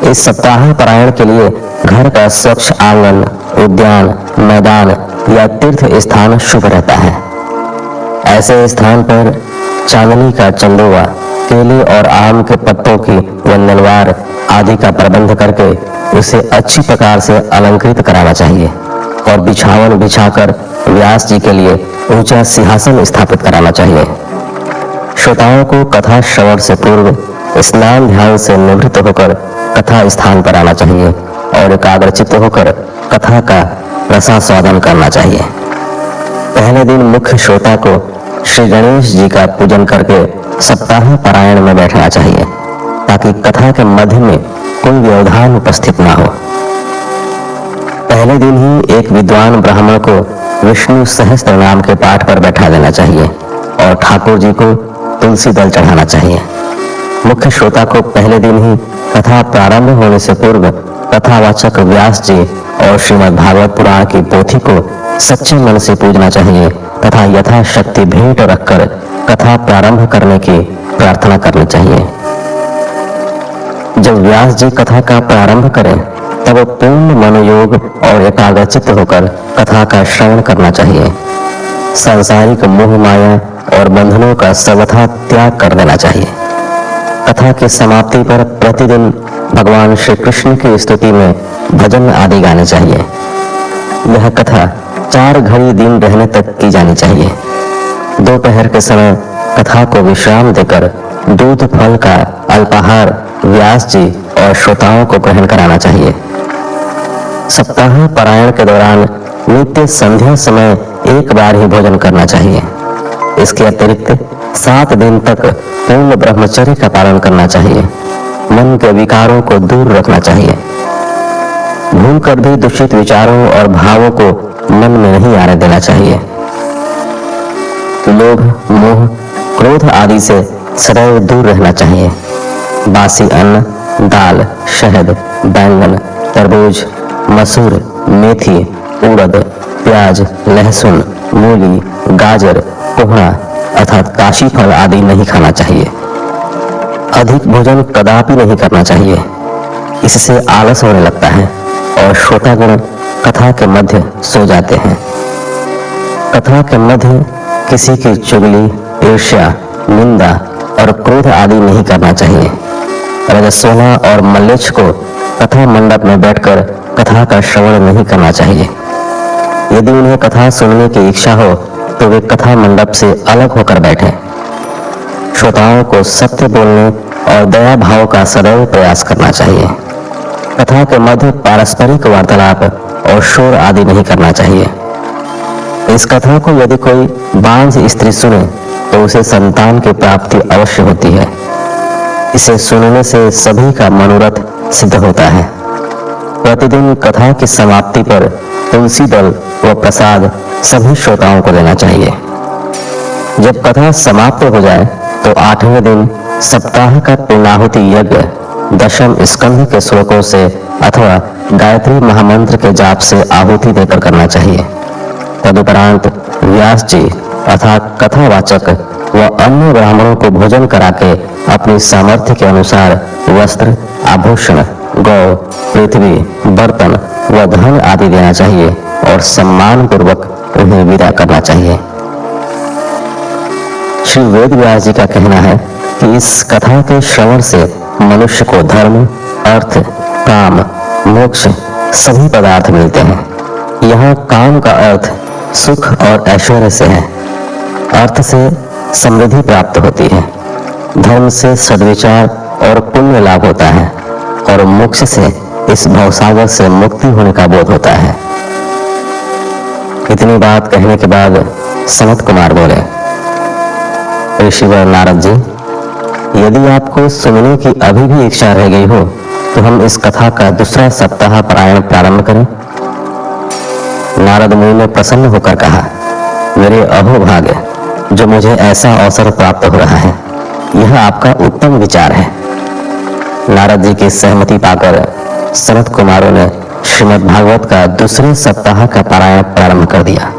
इस सप्ताह पारायण के लिए घर का स्वच्छ आंगन, उद्यान, मैदान या तीर्थ स्थान शुभ रहता है। ऐसे स्थान पर चांदनी का चंदोवा, केले और आम के पत्तों की वंदनवार आदि का प्रबंध करके उसे अच्छी प्रकार से अलंकृत कराना चाहिए और बिछावन बिछाकर व्यास जी के लिए ऊंचा सिंहासन स्थापित कराना चाहिए। श्रोताओं को कथा श्रवण से पूर्व स्नान ध्यान से निवृत्त होकर कथा स्थान पर आना चाहिए और एकाग्रचित्त होकर कथा का रसास्वादन करना चाहिए। पहले दिन मुख्य श्रोता को श्री गणेश जी का पूजन करके सप्ताह पारायण में बैठना चाहिए, ताकि कथा के मध्य में कोई व्यवधान उपस्थित ना हो। पहले दिन ही एक विद्वान ब्राह्मण को विष्णु सहस्त्र नाम के पाठ पर बैठा देना चाहिए और ठाकुर जी को तुलसी दल चढ़ाना चाहिए। मुख्य श्रोता को पहले दिन ही कथा प्रारंभ होने से पूर्व कथावाचक व्यास जी और श्रीमद् भागवत पुराण की पोथी को सच्चे मन से पूजना चाहिए तथा यथाशक्ति भेंट रखकर कथा प्रारंभ करने की प्रार्थना करनी चाहिए। जब व्यास जी कथा का प्रारंभ करें तब पूर्ण मनोयोग और एकाग्रचित्त होकर कथा का श्रवण करना चाहिए। सांसारिक मोह माया और बंधनों का सर्वथा त्याग कर देना चाहिए। कथा की समाप्ति पर प्रतिदिन भगवान श्री कृष्ण की स्तुति में भजन आदि गाने चाहिए। यह कथा 4 घड़ी दिन रहने तक की जानी चाहिए। दोपहर के समय कथा को विश्राम देकर दूध फल का अल्पाहार व्यास जी और श्रोताओं को ग्रहण कराना चाहिए। सप्ताह पारायण के दौरान नित्य संध्या समय एक बार ही भोजन करना चाहिए। इसके अतिरिक्त 7 दिन तक पूर्ण ब्रह्मचर्य का पालन करना चाहिए। मन के विकारों को दूर रखना चाहिए। भूल कर भी दूषित विचारों और भावों को मन में नहीं आने देना चाहिए। लोभ, मोह, क्रोध आदि से सदैव दूर रहना चाहिए। बासी अन्न, दाल, शहद, बैंगन, तरबूज, मसूर, मेथी, उड़द, प्याज, लहसुन, मूली, गाजर, कोहड़ा अर्थात काशी फल आदि नहीं खाना चाहिए। अधिक भोजन कदापि नहीं करना चाहिए। इससे आलस होने लगता है और श्रोतागण कथा के मध्य सो जाते हैं। कथा के मध्य किसी की चुगली, ईर्ष्या, निंदा और क्रोध आदि नहीं करना चाहिए। रजस्वला और मल्लेच्छ को कथा मंडप में बैठकर कथा का श्रवण नहीं करना चाहिए। यदि उन्हें कथा सुनने की इच्छा हो तो वे कथा मंडप से अलग होकर बैठें। श्रोताओं को सत्य बोलने और दया भाव का सदैव प्रयास करना चाहिए। कथा के मध्य पारस्परिक वार्तालाप और शोर आदि नहीं करना चाहिए। इस कथा को यदि कोई बांझ स्त्री सुने तो उसे संतान की प्राप्ति अवश्य होती है। इसे सुनने से सभी का मनोरथ सिद्ध होता है। प्रतिदिन कथा की समाप्ति पर तुलसी दल व प्रसाद सभी श्रोताओं को देना चाहिए। जब कथा समाप्त हो जाए तो 8वें दिन सप्ताह का पूर्णाहुति यज्ञ दशम स्कंध के श्लोकों से अथवा गायत्री महामंत्र के जाप से आहुति देकर करना चाहिए। तदुपरांत व्यास जी अर्थात कथावाचक व अन्य ब्राह्मणों को भोजन करा के अपनी सामर्थ्य के अनुसार वस्त्र, आभूषण, गौ, पृथ्वी, बर्तन व धन आदि देना चाहिए और सम्मान पूर्वक उन्हें विदा करना चाहिए। श्री वेद व्यास जी का कहना है कि इस कथा के श्रवण से मनुष्य को धर्म, अर्थ, काम, मोक्ष सभी पदार्थ मिलते हैं। यहाँ काम का अर्थ सुख और ऐश्वर्य से है। अर्थ से समृद्धि प्राप्त होती है। धर्म से सद्विचार और पुण्य लाभ होता है और मोक्ष से इस भवसागर से मुक्ति होने का बोध होता है। इतनी बात कहने के बाद सनत कुमार बोले, ऋषिवर नारद जी, यदि आपको सुनने की अभी भी इच्छा रह गई हो तो हम इस कथा का दूसरा सप्ताह पारायण प्रारंभ करें। नारद मुनि ने प्रसन्न होकर कहा, मेरे अहोभाग्य जो मुझे ऐसा अवसर प्राप्त हो रहा है। यह आपका उत्तम विचार है। नारद जी की सहमति पाकर सनत कुमारों ने श्रीमद् भागवत का दूसरे सप्ताह का पारायण प्रारंभ कर दिया।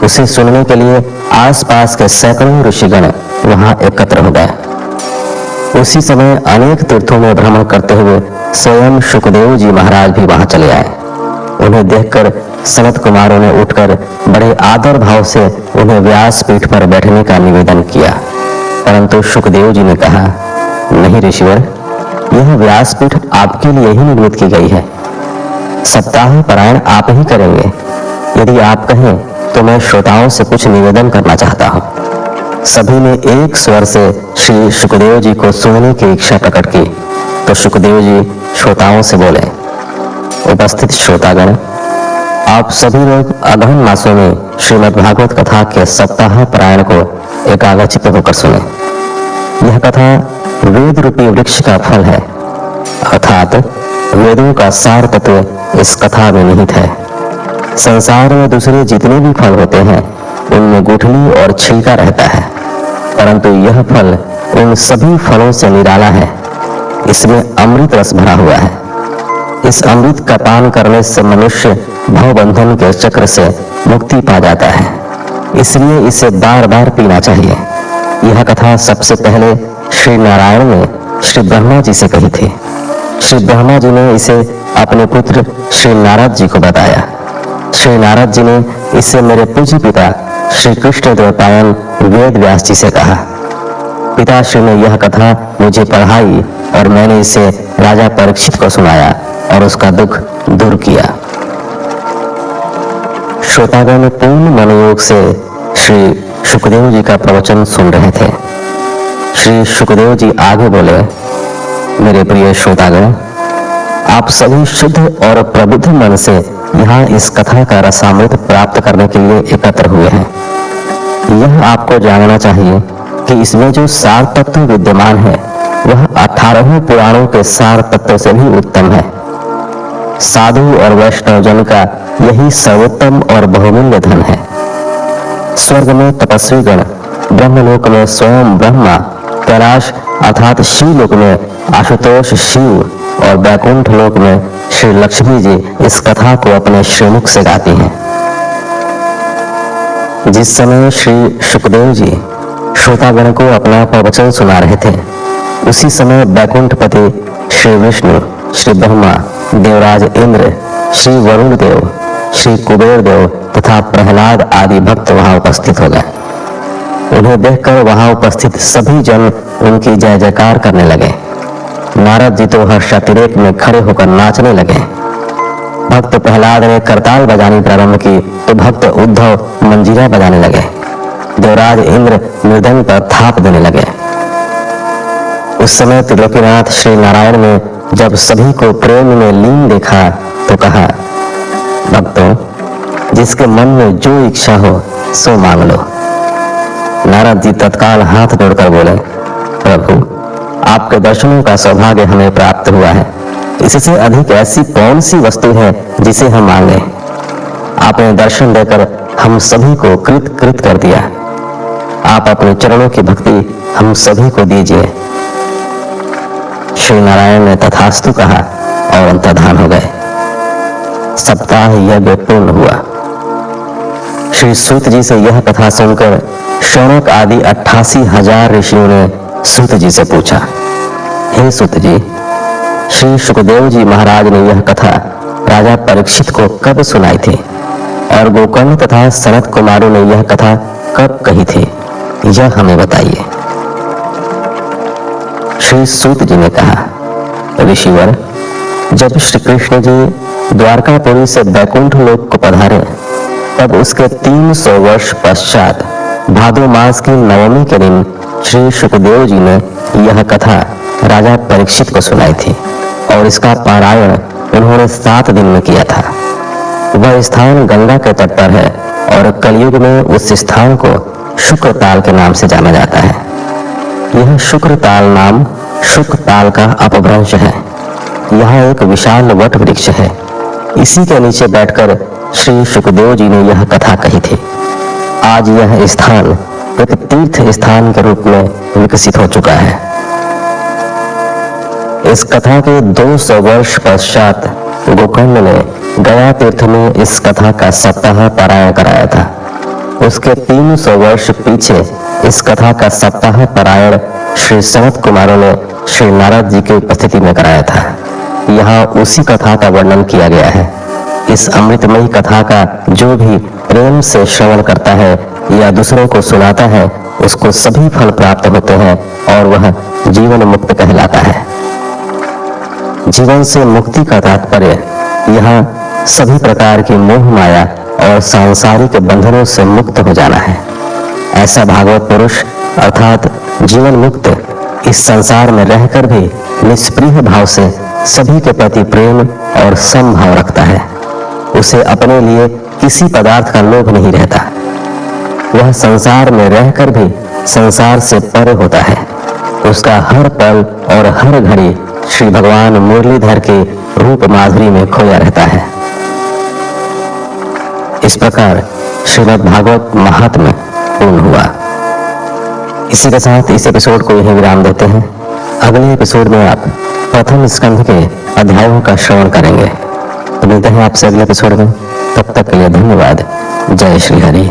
उसे सुनने के लिए आसपास के सैकड़ों ऋषिगण वहां एकत्र हो गए। उसी समय अनेक तीर्थों में भ्रमण करते हुए स्वयं शुकदेव जी महाराज भी वहां चले आए। उन्हें देखकर सनत कुमारों ने उठकर बड़े आदर भाव से उन्हें व्यासपीठ पर बैठने का निवेदन किया, परंतु शुकदेव जी ने कहा, नहीं ऋषिवर, यह व्यासपीठ आपके लिए ही निर्मित की गई है। सप्ताह पारायण आप ही करेंगे। यदि आप कहें तो मैं श्रोताओं से कुछ निवेदन करना चाहता हूँ। सभी ने एक स्वर से श्री शुकदेव जी को सुनने की इच्छा प्रकट की तो शुकदेव जी श्रोताओं से बोले, उपस्थित श्रोतागण, आप सभी लोग अगहन मासों में श्रीमद् भागवत कथा के सप्ताह पारायण को एकाग्रचित्त होकर सुने। यह कथा वेद रूपी वृक्ष का फल है, अर्थात वेदों का सार तत्व इस कथा में निहित है। संसार में दूसरे जितने भी फल होते हैं उनमें गुठली और छिलका रहता है, परंतु यह फल उन सभी फलों से निराला है। इसमें अमृत रस भरा हुआ है। इस अमृत का पान करने से मनुष्य भवबंधन के चक्र से मुक्ति पा जाता है। इसलिए इसे बार बार पीना चाहिए। यह कथा सबसे पहले श्री नारायण ने श्री ब्रह्मा जी से कही थी। श्री ब्रह्मा जी ने इसे अपने पुत्र श्री नारद जी को बताया। श्री नारद जी ने इसे मेरे पूज्य पिता श्री कृष्ण द्वैपायन वेद व्यास जी से कहा। पिताश्री ने यह कथा मुझे पढ़ाई और मैंने इसे राजा परीक्षित को सुनाया और उसका दुख दूर किया। श्रोतागण पूर्ण मनोयोग से श्री शुकदेव जी का प्रवचन सुन रहे थे। श्री शुकदेव जी आगे बोले, मेरे प्रिय श्रोतागण, आप सभी शुद्ध और प्रबुद्ध मन से यहाँ इस कथा का रसामृत प्राप्त करने के लिए एकत्र हुए हैं। यह आपको जानना चाहिए कि इसमें जो सार तत्व विद्यमान है वह 18 पुराणों के सार तत्व से भी उत्तम है। साधु और वैष्णव जन का यही सर्वोत्तम और बहुमूल्य धन है। स्वर्ग में तपस्वी गण, ब्रह्मलोक में स्वयं ब्रह्मा, कैलाश अर्थात शिवलोक में आशुतोष शिव और वैकुंठ लोक में श्री लक्ष्मी जी इस कथा को अपने श्रीमुख से गाती हैं। जिस समय श्री शुकदेव जी श्रोतागण को अपना प्रवचन सुना रहे थे, उसी समय वैकुंठपति श्री विष्णु, श्री ब्रह्मा, देवराज इंद्र, श्री वरुण देव, श्री कुबेर देव तथा प्रहलाद आदि भक्त वहां उपस्थित हो गए। उन्हें देखकर वहां उपस्थित सभी जन उनकी जय जयकार करने लगे। नारद जी तो हर्षातिरेक में खड़े होकर नाचने लगे। भक्त प्रहलाद ने करताल बजानी प्रारंभ की तो भक्त उद्धव मंजीरा बजाने लगे। देवराज इंद्र मृदंग पर थाप देने लगे। उस समय त्रिलोकीनाथ श्री नारायण ने जब सभी को प्रेम में लीन देखा तो कहा, भक्तों, जिसके मन में जो इच्छा हो सो मांग लो। नारद जी तत्काल हाथ जोड़कर बोले, प्रभु, आपके दर्शनों का सौभाग्य हमें प्राप्त हुआ है। इससे अधिक ऐसी कौन सी वस्तु है जिसे हम मांगे। आपने दर्शन देकर हम सभी को कृत कृत कर दिया। आप अपने चरणों की भक्ति हम सभी को दीजिए। श्री नारायण ने तथास्तु कहा और अंतर्धान हो गए। सप्ताह यज्ञ पूर्ण हुआ। श्री सूत जी से यह कथा सुनकर शौनक आदि 88,000 ऋषियों ने सूत जी से पूछा, हे सूत जी, श्री शुकदेव जी महाराज ने यह कथा राजा परीक्षित को कब सुनाई थी और गोकर्ण तथा सनत कुमारों ने यह कथा कब कही थी, यह हमें बताइए। श्री सूत जी ने कहा, ऋषिवर, जब श्री कृष्ण जी द्वारकापुरी से वैकुंठ लोक को पधारे तब उसके 300 वर्ष पश्चात भादो मास की नवमी के दिन श्री शुकदेव जी ने यह कथा राजा परीक्षित को सुनाई थी और इसका पारायण उन्होंने 7 दिन में किया था। वह स्थान गंगा के तट पर है और कलयुग में उस स्थान को शुक्र ताल के नाम से जाना जाता है। यह शुक्र ताल नाम शुक ताल का अपभ्रंश है। यहाँ एक विशाल वट वृक्ष है। इसी के नीचे बैठकर श्री शुकदेव जी ने यह कथा कही थी। आज यह स्थान एक तीर्थ स्थान के रूप में विकसित हो चुका है। इस कथा के 200 वर्ष पश्चात गोकर्ण ने गया तीर्थ में इस कथा का सप्ताह पारायण कराया था। उसके 300 वर्ष पीछे इस कथा का सप्ताह पारायण श्री सनत कुमारों ने श्री नारद जी की उपस्थिति में कराया था। यहाँ उसी कथा का वर्णन किया गया है। इस अमृतमयी कथा का जो भी प्रेम से श्रवण करता है या दूसरों को सुनाता है, उसको सभी फल प्राप्त होते हैं और वह जीवन मुक्त कहलाता है। जीवन से मुक्ति का तात्पर्य यहाँ सभी प्रकार की मोह माया और सांसारिक बंधनों से मुक्त हो जाना है। ऐसा भागवत पुरुष अर्थात जीवन मुक्त इस संसार में रहकर भी निष्प्रिय भाव से सभी के प्रति प्रेम और समभाव रखता है। उसे अपने लिए किसी पदार्थ का लोभ नहीं रहता। वह संसार में रहकर भी संसार से परे होता है। उसका हर पल और हर घड़ी श्री भगवान मुरलीधर के रूप माधुरी में खोया रहता है। इस प्रकार श्रीमद् भागवत महात्म्य पूर्ण हुआ। इसी के साथ इस एपिसोड को यही विराम देते हैं। अगले एपिसोड में आप प्रथम स्कंध के अध्यायों का श्रवण करेंगे। तो मिलते हैं आपसे अगले एपिसोड में। तब तक के लिए धन्यवाद। जय श्री हरि।